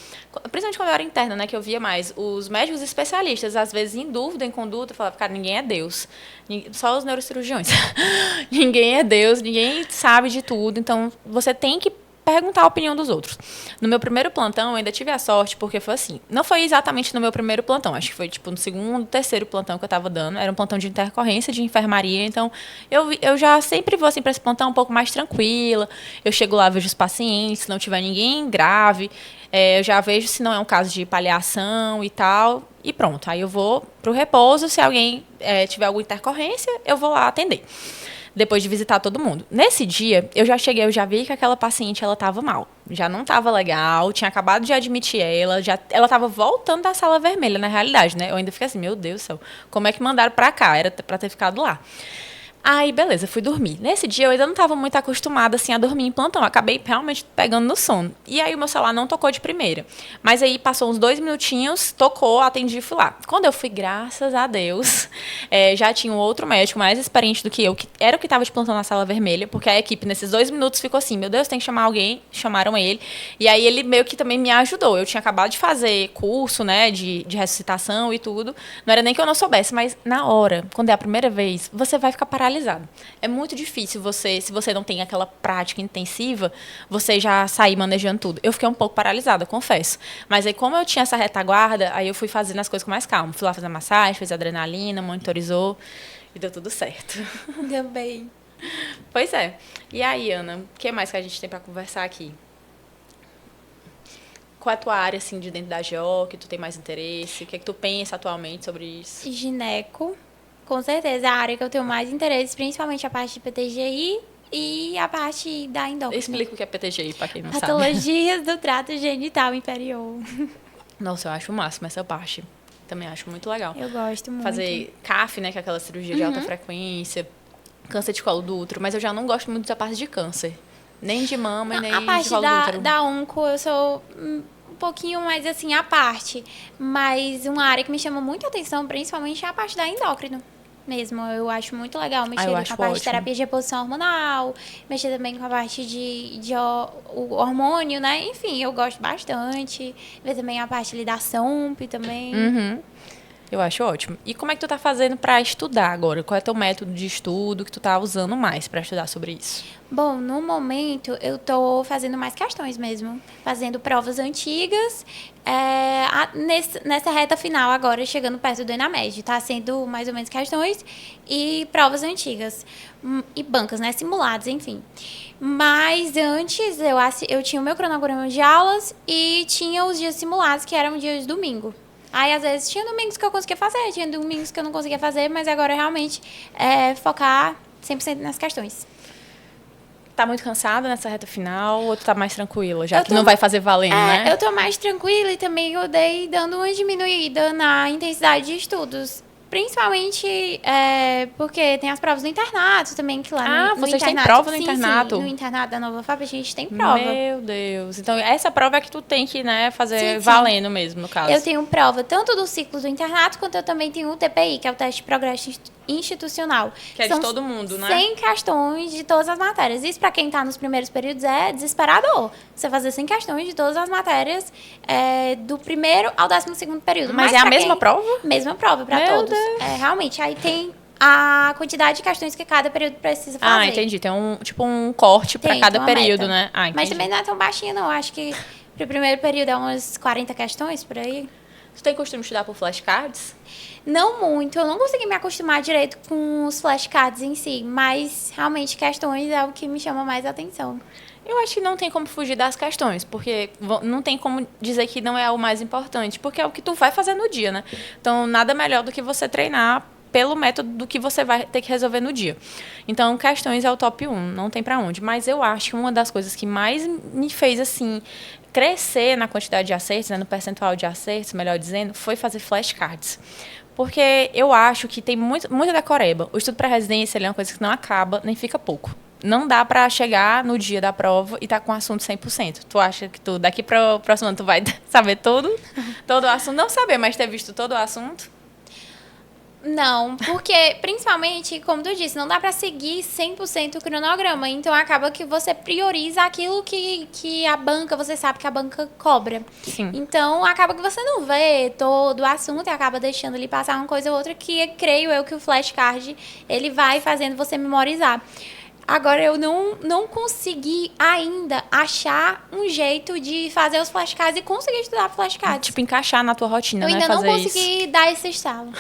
principalmente quando eu era interna, né, que eu via mais, os médicos especialistas, às vezes em dúvida em conduta, eu falava, cara, ninguém é Deus. Só os neurocirurgiões. Ninguém é Deus, ninguém sabe de tudo. Então, você tem que perguntar a opinião dos outros. No meu primeiro plantão, eu ainda tive a sorte, porque foi assim, não foi exatamente no meu primeiro plantão, acho que foi tipo no segundo, terceiro plantão que eu estava dando, era um plantão de intercorrência, de enfermaria, então eu já sempre vou assim para esse plantão um pouco mais tranquila, eu chego lá, vejo os pacientes, se não tiver ninguém grave, eu já vejo se não é um caso de paliação e tal, e pronto, aí eu vou pro repouso, se alguém tiver alguma intercorrência, eu vou lá atender. Depois de visitar todo mundo. Nesse dia, eu já cheguei, eu já vi que aquela paciente, ela estava mal. Já não estava legal, tinha acabado de admitir ela estava voltando da sala vermelha, na realidade, né? Eu ainda fiquei assim, meu Deus do céu, como é que mandaram pra cá? Era pra ter ficado lá. Aí, beleza, fui dormir. Nesse dia, eu ainda não estava muito acostumada, assim, a dormir em plantão. Acabei realmente pegando no sono. E aí, o meu celular não tocou de primeira. Mas aí, passou uns 2 minutinhos, tocou, atendi e fui lá. Quando eu fui, graças a Deus, já tinha um outro médico mais experiente do que eu, que era o que estava de plantão na sala vermelha, porque a equipe, nesses 2 minutos, ficou assim, meu Deus, tem que chamar alguém. Chamaram ele. E aí, ele meio que também me ajudou. Eu tinha acabado de fazer curso, né, de ressuscitação e tudo. Não era nem que eu não soubesse, mas na hora, quando é a primeira vez, você vai ficar paralisado. É muito difícil se você não tem aquela prática intensiva, você já sair manejando tudo. Eu fiquei um pouco paralisada, confesso. Mas aí, como eu tinha essa retaguarda, aí eu fui fazendo as coisas com mais calma. Fui lá fazer massagem, fez adrenalina, monitorizou e deu tudo certo. Deu bem. Pois é. E aí, Ana, o que mais que a gente tem para conversar aqui? Qual é a tua área, assim, de dentro da GO, que tu tem mais interesse? O que é que tu pensa atualmente sobre isso? Gineco. Com certeza, é a área que eu tenho mais interesse, principalmente a parte de PTGI e a parte da endócrina. Explica o que é PTGI, para quem não sabe. Patologias do trato genital inferior. Nossa, eu acho o máximo essa parte. Também acho muito legal. Eu gosto muito. Fazer CAF, né, que é aquela cirurgia de alta frequência, câncer de colo do útero, mas eu já não gosto muito da parte de câncer. Nem de mama, nem de colo do útero. A parte da onco, eu sou um pouquinho mais assim, à parte. Mas uma área que me chama muita atenção, principalmente, é a parte da endócrino. Mesmo, eu acho muito legal mexer com a parte de terapia de reposição hormonal, mexer também com a parte o hormônio, né? Enfim, eu gosto bastante. Ver também a parte ali da SOMP também. Uhum. Eu acho ótimo. E como é que tu tá fazendo para estudar agora? Qual é teu método de estudo que tu tá usando mais para estudar sobre isso? Bom, no momento eu tô fazendo mais questões mesmo, fazendo provas antigas, nessa reta final agora, chegando perto do Enamed, tá sendo mais ou menos questões e provas antigas, e bancas, né, simulados, enfim. Mas antes eu tinha o meu cronograma de aulas e tinha os dias simulados, que eram dias de domingo. Aí, às vezes, tinha domingos que eu conseguia fazer, tinha domingos que eu não conseguia fazer, mas agora realmente focar 100% nas questões. Tá muito cansada nessa reta final ou tu tá mais tranquila, já que não vai fazer valendo, né? Eu tô mais tranquila e também eu dei dando uma diminuída na intensidade de estudos. Principalmente porque tem as provas do internato também, que lá no vocês internato... têm prova no internato? Sim, no internato da Nova FAP a gente tem prova. Meu Deus. Então, essa prova é que tu tem que, né, fazer valendo mesmo, no caso. Eu tenho prova tanto do ciclo do internato, quanto eu também tenho o TPI, que é o teste de progresso institucional. Que é de todo mundo, né? 100 questões de todas as matérias. Isso, para quem está nos primeiros períodos, é desesperador. Você fazer 100 questões de todas as matérias do primeiro ao 12º período. Mas é a mesma prova? Mesma prova para todos. Realmente, aí tem a quantidade de questões que cada período precisa fazer. Ah, entendi. Tem um corte para cada período, né? Mas também não é tão baixinha, não. Acho que pro primeiro período é umas 40 questões, por aí. Tu tem costume de estudar por flashcards? Não muito, eu não consegui me acostumar direito com os flashcards em si, mas realmente questões é o que me chama mais atenção. Eu acho que não tem como fugir das questões, porque não tem como dizer que não é o mais importante, porque é o que tu vai fazer no dia, né? Então, nada melhor do que você treinar pelo método do que você vai ter que resolver no dia. Então, questões é o top 1, não tem pra onde. Mas eu acho que uma das coisas que mais me fez, assim, crescer na quantidade de acertos, né, no percentual de acertos, melhor dizendo, foi fazer flashcards. Porque eu acho que tem muito decoreba. O estudo pré-residência é uma coisa que não acaba, nem fica pouco. Não dá para chegar no dia da prova e tá com o assunto 100%. Tu acha que tu, daqui para o próximo ano, tu vai saber todo o assunto? Não saber, mas ter visto todo o assunto? Não, porque, principalmente, como tu disse, não dá pra seguir 100% o cronograma. Então, acaba que você prioriza aquilo que a banca, você sabe que a banca cobra. Sim. Então, acaba que você não vê todo o assunto e acaba deixando ali passar uma coisa ou outra que, creio eu, que o flashcard, ele vai fazendo você memorizar. Agora, eu não consegui ainda achar um jeito de fazer os flashcards e conseguir estudar flashcards. Tipo, encaixar na tua rotina, né? Eu ainda não consegui dar esse estalo.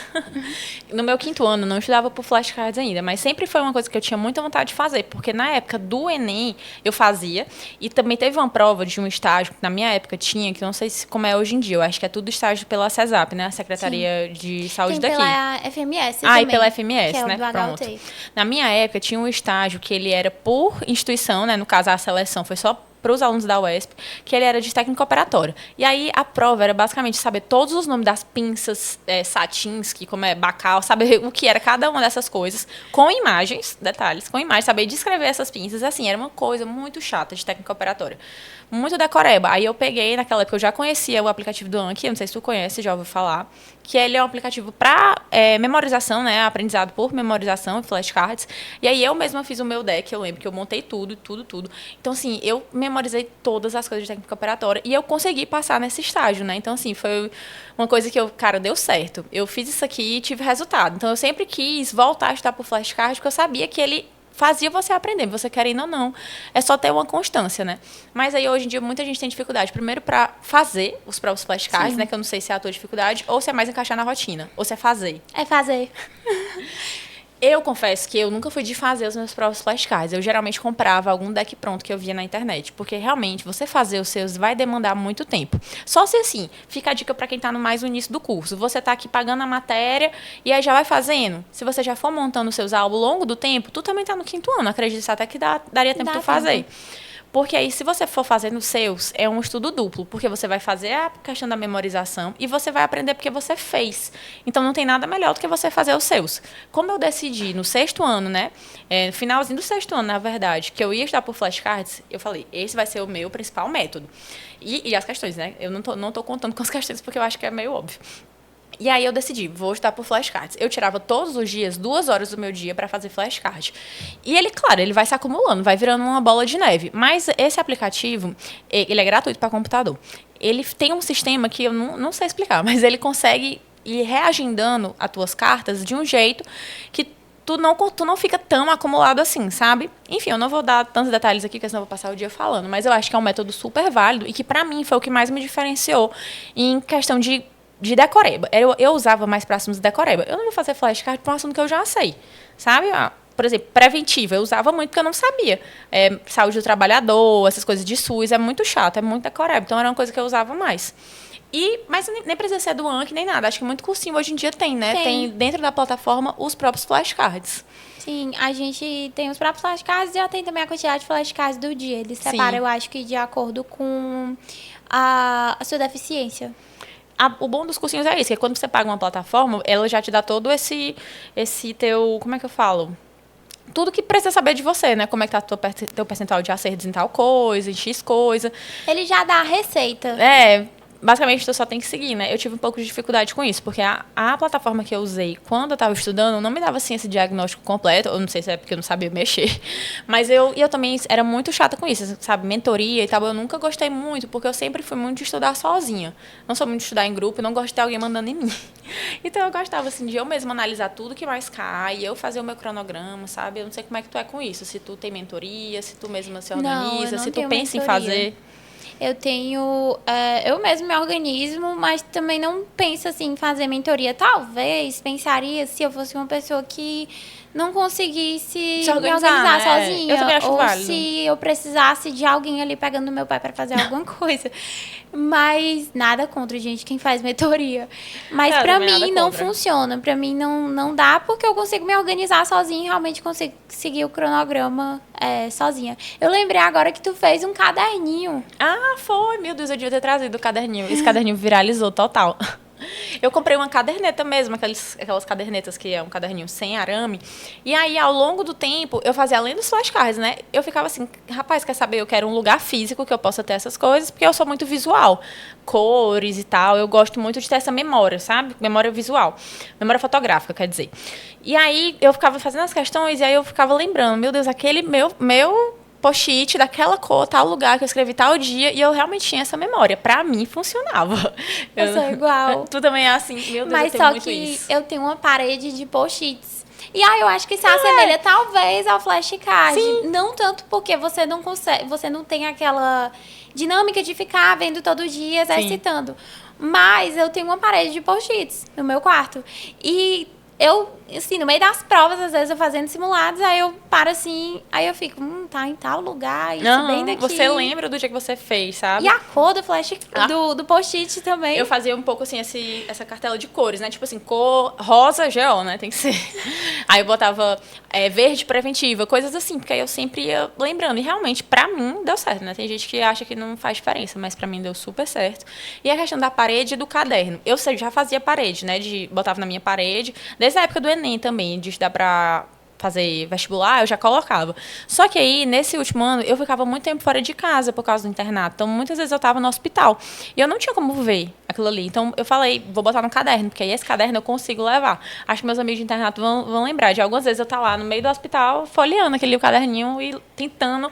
No meu 5º ano, não estudava por flashcards ainda, mas sempre foi uma coisa que eu tinha muita vontade de fazer, porque na época do Enem, eu fazia, e também teve uma prova de um estágio, que na minha época tinha, que não sei como é hoje em dia, eu acho que é tudo estágio pela CESAP, né? A Secretaria de Saúde daqui. Pela FMS também. E pela FMS, que é né? Do Pronto. HUT. Na minha época, tinha um estágio que ele era por instituição, né? No caso, a seleção foi só para os alunos da UESP, que ele era de técnico operatório. E aí, a prova era basicamente saber todos os nomes das pinças, Satinsky, como é Bacal, saber o que era cada uma dessas coisas, com imagens, detalhes, com imagens, saber descrever essas pinças. Assim, era uma coisa muito chata de técnico operatório. Muito decoreba. Aí eu peguei, naquela época eu já conhecia o aplicativo do Anki, não sei se tu conhece, já ouviu falar, que ele é um aplicativo para memorização, né, aprendizado por memorização, flashcards. E aí eu mesma fiz o meu deck, eu lembro que eu montei tudo. Então, assim, eu memorizei todas as coisas de técnica operatória e eu consegui passar nesse estágio, né? Então, assim, foi uma coisa que deu certo. Eu fiz isso aqui e tive resultado. Então, eu sempre quis voltar a estudar por flashcards, porque eu sabia que ele fazia você aprender, você querendo ou não. É só ter uma constância, né? Mas aí, hoje em dia, muita gente tem dificuldade. Primeiro, para fazer os próprios flashcards, Sim. né? Que eu não sei se é a tua dificuldade, ou se é mais encaixar na rotina, ou se é fazer. É fazer. Eu confesso que eu nunca fui de fazer os meus próprios flashcards. Eu geralmente comprava algum deck pronto que eu via na internet. Porque, realmente, você fazer os seus vai demandar muito tempo. Só se, assim, fica a dica para quem está mais no início do curso. Você está aqui pagando a matéria e aí já vai fazendo. Se você já for montando os seus álbuns ao longo do tempo, tu também está no 5º ano. Acredito até que daria tempo de tu fazer. Porque aí, se você for fazer nos seus, é um estudo duplo. Porque você vai fazer a questão da memorização e você vai aprender porque você fez. Então, não tem nada melhor do que você fazer os seus. Como eu decidi no 6º ano, né? No finalzinho do 6º ano, na verdade, que eu ia estudar por flashcards, eu falei, esse vai ser o meu principal método. E as questões, né? Eu não tô contando com as questões porque eu acho que é meio óbvio. E aí eu decidi, vou estudar por flashcards. Eu tirava todos os dias 2 horas do meu dia para fazer flashcard. E ele, claro, ele vai se acumulando, vai virando uma bola de neve. Mas esse aplicativo, ele é gratuito para computador. Ele tem um sistema que eu não sei explicar, mas ele consegue e reagendando as tuas cartas de um jeito que tu não fica tão acumulado assim, sabe? Enfim, eu não vou dar tantos detalhes aqui, porque senão eu vou passar o dia falando, mas eu acho que é um método super válido e que, pra mim, foi o que mais me diferenciou em questão de decoreba. Eu usava mais próximos de decoreba. Eu não vou fazer flashcard para um assunto que eu já sei, sabe? Por exemplo, preventiva, eu usava muito porque eu não sabia. Saúde do trabalhador, essas coisas de SUS, é muito chato, é muito decoreba. Então, era uma coisa que eu usava mais. Mas nem precisa ser do Anki, nem nada. Acho que muito cursinho hoje em dia tem, né? Tem dentro da plataforma os próprios flashcards. Sim, a gente tem os próprios flashcards e já tem também a quantidade de flashcards do dia. Eles separam, eu acho que de acordo com a sua deficiência. O bom dos cursinhos é isso, que quando você paga uma plataforma, ela já te dá todo esse teu, como é que eu falo? Tudo que precisa saber de você, né? Como é que tá teu percentual de acertos em tal coisa, em X coisa. Ele já dá a receita. Basicamente, tu só tem que seguir, né? Eu tive um pouco de dificuldade com isso, porque a plataforma que eu usei quando eu estava estudando não me dava, assim, esse diagnóstico completo. Eu não sei se é porque eu não sabia mexer. Mas eu também era muito chata com isso, sabe? Mentoria e tal, eu nunca gostei muito, porque eu sempre fui muito de estudar sozinha. Não sou muito de estudar em grupo e não gosto de ter alguém mandando em mim. Então, eu gostava, assim, de eu mesma analisar tudo que mais cai, eu fazer o meu cronograma, sabe? Eu não sei como é que tu é com isso. Se tu tem mentoria, se tu mesma se organiza, se tu pensa em fazer... Eu mesmo me organizo, mas também não penso assim em fazer mentoria. Talvez pensaria se eu fosse uma pessoa que não conseguisse me organizar sozinha. Eu também acho válido. Se eu precisasse de alguém ali pegando no meu pé para fazer alguma coisa. Mas nada contra, gente, quem faz mentoria. Mas para mim não funciona. Para mim não dá, porque eu consigo me organizar sozinha e realmente consigo seguir o cronograma sozinha. Eu lembrei agora que tu fez um caderninho. Ah, foi. Meu Deus, eu devia ter trazido o caderninho. Esse caderninho viralizou total. Eu comprei uma caderneta mesmo, aquelas cadernetas que é um caderninho sem arame. E aí, ao longo do tempo, eu fazia além dos flashcards, né? Eu ficava assim, rapaz, quer saber? Eu quero um lugar físico que eu possa ter essas coisas, porque eu sou muito visual. Cores e tal, eu gosto muito de ter essa memória, sabe? Memória visual. Memória fotográfica, quer dizer. E aí, eu ficava fazendo as questões e aí eu ficava lembrando, meu Deus, aquele meu post-it daquela cor, tal lugar que eu escrevi tal dia, e eu realmente tinha essa memória. Pra mim, funcionava. Eu sou igual. Tu também é assim, meu Deus, mas eu tenho muito isso. Mas só que eu tenho uma parede de post-its. E aí eu acho que se assemelha talvez ao flashcard. Sim. Não tanto porque você não consegue, você não tem aquela dinâmica de ficar vendo todo dia, exercitando. Mas eu tenho uma parede de post-its no meu quarto. E eu, assim, no meio das provas, às vezes eu fazendo simulados, aí eu paro assim, aí eu fico, tá em tal lugar, isso bem daqui. Você lembra do dia que você fez, sabe? E a cor do flash, do post-it também. Eu fazia um pouco, assim, essa cartela de cores, né? Tipo assim, cor rosa, GO, né? Tem que ser. Aí eu botava verde preventiva, coisas assim, porque aí eu sempre ia lembrando. E realmente, pra mim, deu certo, né? Tem gente que acha que não faz diferença, mas pra mim deu super certo. E a questão da parede e do caderno. Eu já fazia parede, né? Botava na minha parede. Desde a época do Enem também, de estudar pra fazer vestibular, eu já colocava. Só que aí, nesse último ano, eu ficava muito tempo fora de casa por causa do internato. Então, muitas vezes eu estava no hospital. E eu não tinha como ver aquilo ali. Então, eu falei, vou botar no caderno, porque aí esse caderno eu consigo levar. Acho que meus amigos de internato vão lembrar de algumas vezes eu estar lá no meio do hospital, folheando aquele caderninho e tentando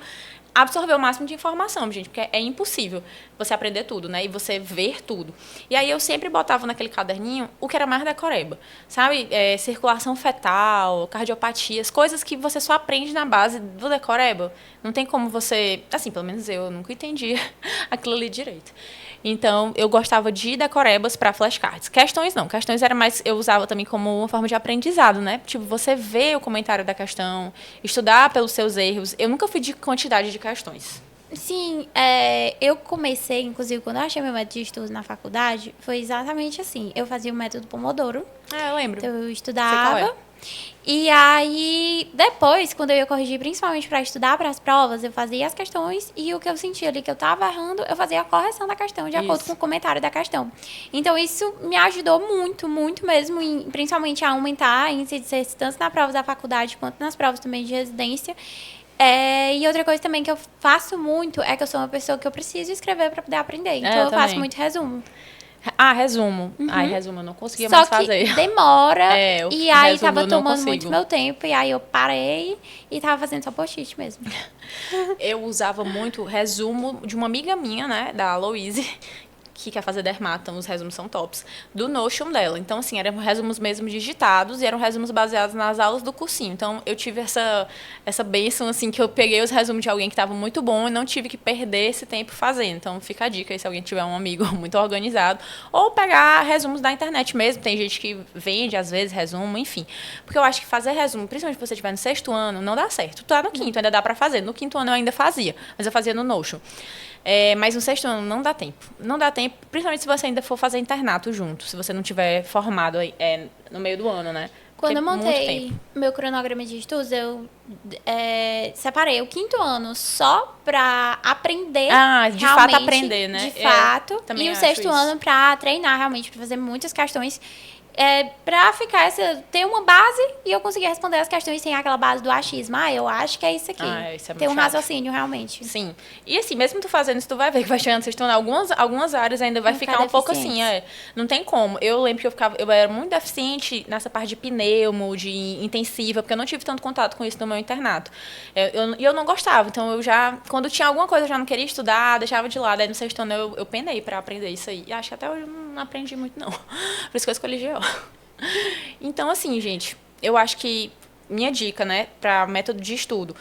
absorver o máximo de informação, gente, porque é impossível você aprender tudo, né? E você ver tudo. E aí eu sempre botava naquele caderninho o que era mais decoreba, sabe? Circulação fetal, cardiopatias, coisas que você só aprende na base do decoreba. Não tem como você... Assim, pelo menos eu nunca entendi aquilo ali direito. Então, eu gostava de decorebas para flashcards. Questões não. Questões era mais... Eu usava também como uma forma de aprendizado, né? Tipo, você vê o comentário da questão, estudar pelos seus erros. Eu nunca fui de quantidade de questões. Sim, eu comecei, inclusive, quando eu achei meu método de estudo na faculdade, foi exatamente assim. Eu fazia o método Pomodoro. Eu lembro. Então, eu estudava. E aí, depois, quando eu ia corrigir, principalmente para estudar para as provas, eu fazia as questões e o que eu sentia ali que eu estava errando, eu fazia a correção da questão de acordo com o comentário da questão. Então, isso me ajudou muito, muito mesmo, principalmente a aumentar a índice de sucesso tanto na prova da faculdade quanto nas provas também de residência. E outra coisa também que eu faço muito é que eu sou uma pessoa que eu preciso escrever para poder aprender. Então, eu faço muito resumo. Resumo. Resumo eu não conseguia mais fazer. Só que demora, e aí tava tomando consigo. muito meu tempo, e aí eu parei e tava fazendo só post-it mesmo. Eu usava muito resumo de uma amiga minha, né, da Aloise, que quer fazer dermato, então os resumos são tops, do Notion dela. Então, assim, eram resumos mesmo digitados e eram resumos baseados nas aulas do cursinho. Então, eu tive essa bênção, assim, que eu peguei os resumos de alguém que estava muito bom e não tive que perder esse tempo fazendo. Então, fica a dica aí se alguém tiver um amigo muito organizado. Ou pegar resumos da internet mesmo. Tem gente que vende, às vezes, resumo, enfim. Porque eu acho que fazer resumo, principalmente se você estiver no 6º ano, não dá certo. Tu tá no 5º, ainda dá pra fazer. No 5º ano eu ainda fazia, mas eu fazia no Notion. Mas no 6º ano não dá tempo. Não dá tempo, principalmente se você ainda for fazer internato junto, se você não tiver formado no meio do ano, né? Quando eu montei meu cronograma de estudos, eu separei o 5º ano só pra aprender. De fato aprender, né? De fato. E o 6º ano pra treinar realmente, pra fazer muitas questões. Pra ter uma base e eu conseguir responder as questões sem aquela base do achismo. Eu acho que é isso aqui. Isso é ter um raciocínio, realmente. Sim. E assim, mesmo tu fazendo isso, tu vai ver que vai chegando no 6º ano, algumas áreas ainda vai ficar um pouco assim. Não tem como. Eu lembro que eu era muito deficiente nessa parte de pneumo, de intensiva, porque eu não tive tanto contato com isso no meu internato. E eu não gostava. Então, quando tinha alguma coisa, eu já não queria estudar, deixava de lado. Aí no 6º ano eu penei pra aprender isso aí. E acho que até hoje eu não aprendi muito, não. Por isso que eu escolhi GO. Então, assim, gente, eu acho que minha dica, né, para método de estudo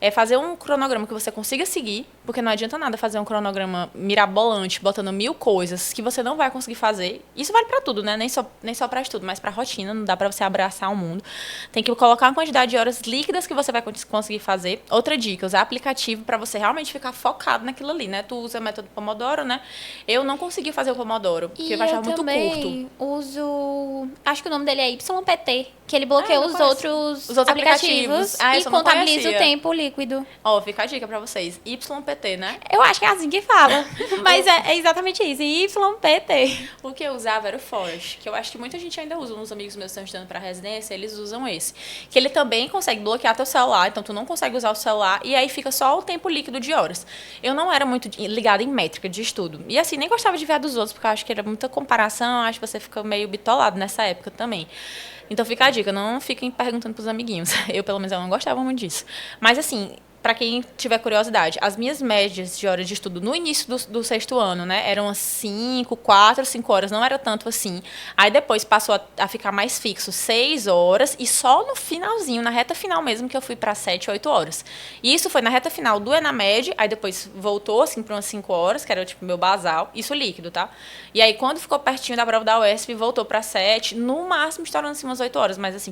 é fazer um cronograma que você consiga seguir, porque não adianta nada fazer um cronograma mirabolante, botando 1000 coisas que você não vai conseguir fazer. Isso vale para tudo, né? Nem só para estudo, mas para rotina, não dá para você abraçar o mundo. Tem que colocar uma quantidade de horas líquidas que você vai conseguir fazer. Outra dica, usar aplicativo para você realmente ficar focado naquilo ali, né? Tu usa o método Pomodoro, né? Eu não consegui fazer o Pomodoro, porque eu achava muito curto. Eu uso, acho que o nome dele é YPT, que ele bloqueia os outros aplicativos e contabiliza o tempo líquido. Fica a dica pra vocês. YPT, né? Eu acho que é assim que fala. Mas é exatamente isso. YPT. O que eu usava era o Forest, que eu acho que muita gente ainda usa. Uns amigos meus que estão estudando pra residência, eles usam esse. Que ele também consegue bloquear teu celular, então tu não consegue usar o celular, e aí fica só o tempo líquido de horas. Eu não era muito ligada em métrica de estudo. E assim, nem gostava de ver a dos outros, porque eu acho que era muita comparação, acho que você fica meio bitolado nessa época também. Então fica a dica, não fiquem perguntando pros amiguinhos. Eu, pelo menos, eu não gostava muito disso. Mas assim, para quem tiver curiosidade, as minhas médias de horas de estudo no início do 6º ano, né, eram umas 4, 5 horas, não era tanto assim. Aí depois passou a ficar mais fixo, 6 horas, e só no finalzinho, na reta final mesmo, que eu fui para 7, 8 horas. E isso foi na reta final do ENAMED, aí depois voltou assim para umas 5 horas, que era tipo meu basal, isso líquido, tá? E aí quando ficou pertinho da prova da UESP, voltou para 7, no máximo estourando assim umas 8 horas, mas assim,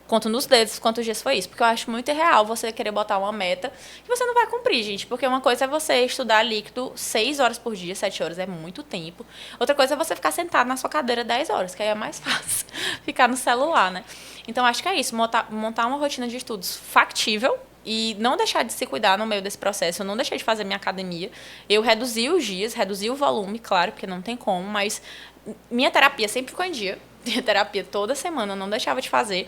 conto nos dedos quantos dias foi isso, porque eu acho muito irreal você querer botar uma meta que você não vai cumprir, gente. Porque uma coisa é você estudar líquido 6 horas por dia, 7 horas é muito tempo. Outra coisa é você ficar sentado na sua cadeira 10 horas, que aí é mais fácil ficar no celular, né? Então, acho que é isso. Montar uma rotina de estudos factível e não deixar de se cuidar no meio desse processo. Eu não deixei de fazer minha academia. Eu reduzi os dias, reduzi o volume, claro, porque não tem como, mas minha terapia sempre ficou em dia. Minha terapia toda semana, eu não deixava de fazer.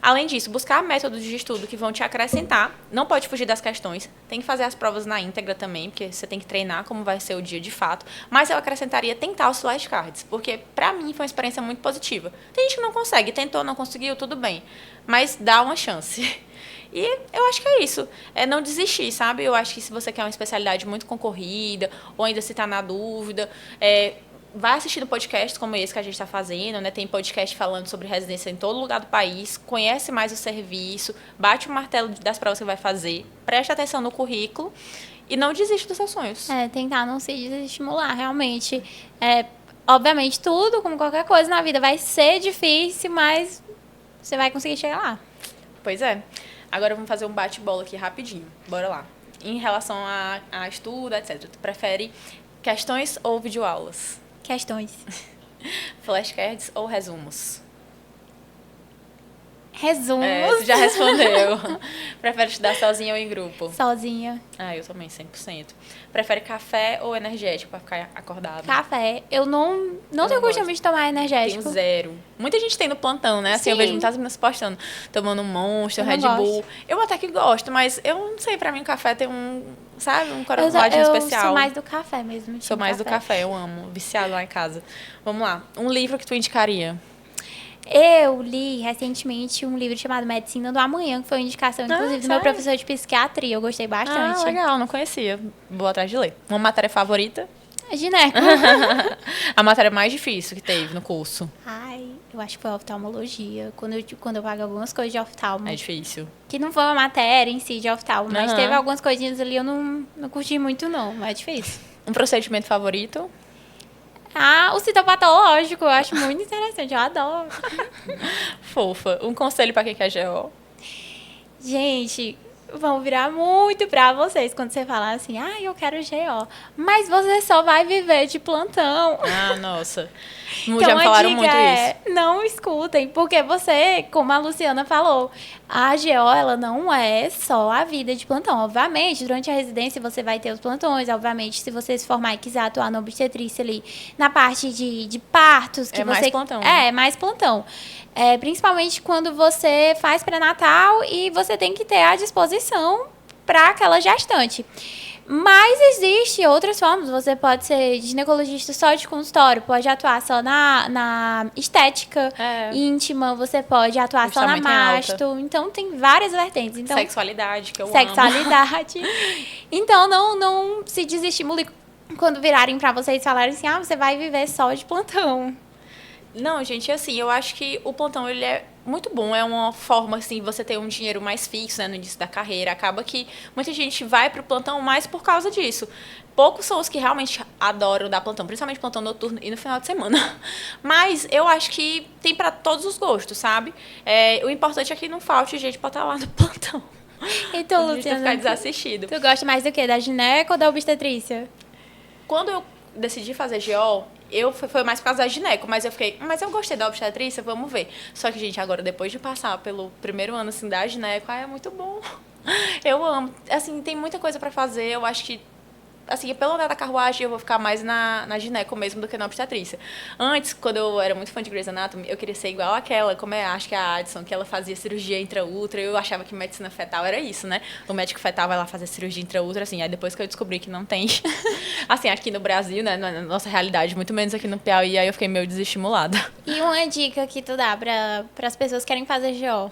Além disso, buscar métodos de estudo que vão te acrescentar. Não pode fugir das questões. Tem que fazer as provas na íntegra também, porque você tem que treinar como vai ser o dia de fato. Mas eu acrescentaria tentar os flashcards, porque pra mim foi uma experiência muito positiva. Tem gente que não consegue, tentou, não conseguiu, tudo bem. Mas dá uma chance. E eu acho que é isso. É não desistir, sabe? Eu acho que se você quer uma especialidade muito concorrida, ou ainda se tá na dúvida, vai assistindo podcasts como esse que a gente está fazendo, né? Tem podcast falando sobre residência em todo lugar do país, conhece mais o serviço, bate o martelo das provas que vai fazer, preste atenção no currículo e não desiste dos seus sonhos. Tentar não se desestimular, realmente. Obviamente, tudo, como qualquer coisa na vida, vai ser difícil, mas você vai conseguir chegar lá. Pois é. Agora vamos fazer um bate-bola aqui rapidinho. Bora lá. Em relação a estudo, etc. Tu prefere questões ou videoaulas? Questões. Flashcards ou resumos? Resumos. Você já respondeu. Prefere estudar sozinha ou em grupo? Sozinha. Eu também, 100%. Prefere café ou energético para ficar acordado? Café. Eu não tenho costume de tomar energético. Tenho 0. Muita gente tem no plantão, né? Assim, eu vejo muitas meninas postando, tomando um Monster, Red Bull. Eu até que gosto, mas eu não sei, pra mim o café tem sabe, um coraçãozinho especial. Eu sou mais do café mesmo. Sou mais do café, eu amo. Viciado lá em casa. Vamos lá. Um livro que tu indicaria? Eu li recentemente um livro chamado Medicina do Amanhã, que foi uma indicação, inclusive, do meu professor de psiquiatria. Eu gostei bastante. Legal, não conhecia. Vou atrás de ler. Uma matéria favorita? Gineco. A matéria mais difícil que teve no curso. Ai, eu acho que foi oftalmologia. Quando eu pago algumas coisas de oftalmo. É difícil. Que não foi uma matéria em si de oftalmo, mas Aham. teve algumas coisinhas ali eu não curti muito, não. Mas é difícil. Um procedimento favorito? O citopatológico, eu acho muito interessante. Eu adoro. Fofa. Um conselho pra quem quer GO? Gente, vão virar muito pra vocês quando você falar assim, eu quero GO. Mas você só vai viver de plantão. Ah, nossa. Então, Já me falaram a dica muito isso. não escutem, porque você, como a Luciana falou, a GO, ela não é só a vida de plantão. Obviamente, durante a residência você vai ter os plantões, obviamente, se você se formar e quiser atuar na obstetrícia ali, na parte de partos, que É você... mais plantão, né? É, mais plantão. Principalmente quando você faz pré-natal e você tem que ter à disposição para aquela gestante. Mas existe outras formas. Você pode ser ginecologista só de consultório, pode atuar só na estética íntima, você pode atuar só na Justamente em alta. masto. Então, tem várias vertentes. Então, Sexualidade, que eu amo. sexualidade. Então, não se desestimule quando virarem pra vocês e falarem assim, você vai viver só de plantão. Não, gente, assim, eu acho que o plantão, ele é muito bom. É uma forma, assim, você ter um dinheiro mais fixo, né, no início da carreira. Acaba que muita gente vai pro plantão mais por causa disso. Poucos são os que realmente adoram dar plantão, principalmente plantão noturno e no final de semana. Mas eu acho que tem pra todos os gostos, sabe? O importante é que não falte gente pra estar lá no plantão. E tu, A gente vai Luciana? ficar desassistido. Tu gosta mais do quê? Da gineco ou da obstetrícia? Quando eu decidi fazer GO, foi mais por causa da gineco, mas eu fiquei, mas eu gostei da obstetrícia, vamos ver. Só que, gente, agora, depois de passar pelo primeiro ano, assim, da gineco, é muito bom. Eu amo. Assim, tem muita coisa pra fazer, eu acho que, assim, pelo andar da carruagem, eu vou ficar mais na gineco mesmo do que na obstetrícia. Antes, quando eu era muito fã de Grey's Anatomy, eu queria ser igual àquela, como acho que a Addison, que ela fazia cirurgia intra-útero, eu achava que medicina fetal era isso, né? O médico fetal vai lá fazer cirurgia intra-útero, assim, aí depois que eu descobri que não tem, assim, aqui no Brasil, né, na nossa realidade, muito menos aqui no Piauí, aí eu fiquei meio desestimulada. E uma dica que tu dá para as pessoas que querem fazer GO?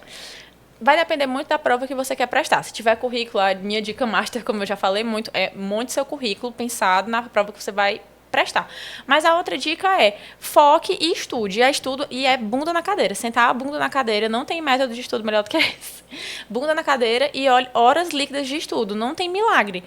Vai depender muito da prova que você quer prestar. Se tiver currículo, a minha dica master, como eu já falei muito, monte seu currículo pensado na prova que você vai prestar. Mas a outra dica é foque e estude. E é bunda na cadeira. Sentar a bunda na cadeira, não tem método de estudo melhor do que esse. Bunda na cadeira e horas líquidas de estudo. Não tem milagre.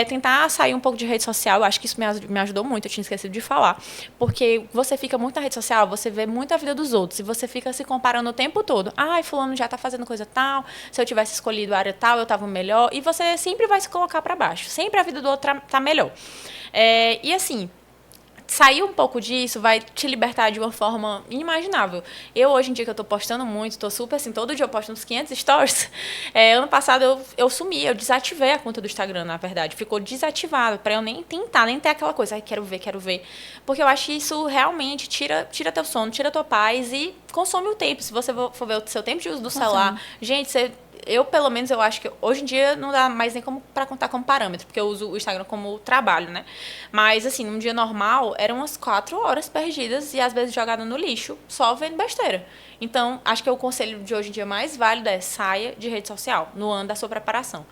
Tentar sair um pouco de rede social, eu acho que isso me ajudou muito, eu tinha esquecido de falar. Porque você fica muito na rede social, você vê muito a vida dos outros, e você fica se comparando o tempo todo. Fulano já tá fazendo coisa tal, se eu tivesse escolhido a área tal, eu tava melhor. E você sempre vai se colocar para baixo. Sempre a vida do outro tá melhor. E assim, sair um pouco disso vai te libertar de uma forma inimaginável. Eu, hoje em dia, que eu tô postando muito, tô super assim, todo dia eu posto uns 500 stories. Ano passado eu sumi, eu desativei a conta do Instagram, na verdade. Ficou desativado, pra eu nem tentar, nem ter aquela coisa, quero ver. Porque eu acho que isso realmente tira teu sono, tira tua paz e consome o tempo. Se você for ver o seu tempo de uso do celular, gente, eu, pelo menos, eu acho que hoje em dia não dá mais nem para contar como parâmetro, porque eu uso o Instagram como trabalho, né? Mas, assim, num dia normal, eram umas 4 horas perdidas e, às vezes, jogada no lixo, só vendo besteira. Então, acho que o conselho de hoje em dia mais válido é saia de rede social no ano da sua preparação.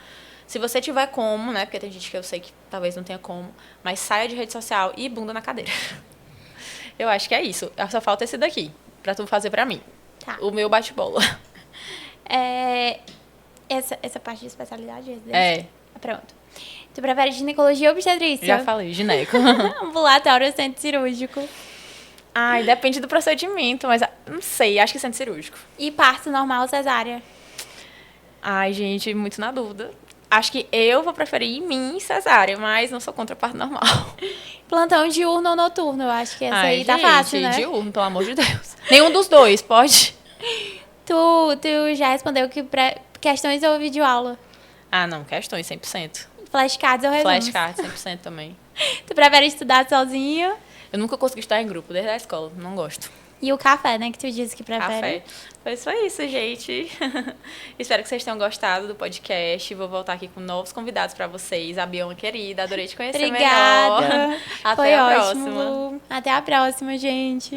Se você tiver como, né? Porque tem gente que eu sei que talvez não tenha como, mas saia de rede social e bunda na cadeira. Eu acho que é isso. Só falta esse daqui, pra tu fazer pra mim. Tá. O meu bate-bola. Essa parte de especialidade? Residência? É. Pronto. Tu prefere ginecologia ou obstetrícia? Já falei, gineco. Ambulatório ou centro cirúrgico? Ai, depende do procedimento, mas não sei, acho que centro cirúrgico. E parto normal ou cesárea? Ai, gente, muito na dúvida. Acho que eu vou preferir em mim cesárea, mas não sou contra parto normal. Plantão diurno ou noturno? Eu acho que essa aí tá fácil, né? Diurno, pelo amor de Deus. Nenhum dos dois, pode? Tu já respondeu que questões ou videoaula? Ah, não, questões, 100%. Flashcards ou resumos? Flashcard, 100% também. Tu prefere estudar sozinho? Eu nunca consegui estudar em grupo, desde a escola, não gosto. E o café, né, que tu disse que prefere? Café. Pois foi isso, gente. Espero que vocês tenham gostado do podcast. Vou voltar aqui com novos convidados para vocês. A Biona querida, adorei te conhecer Obrigada. melhor. Até Foi a ótimo, próxima. Lu. Até a próxima, gente.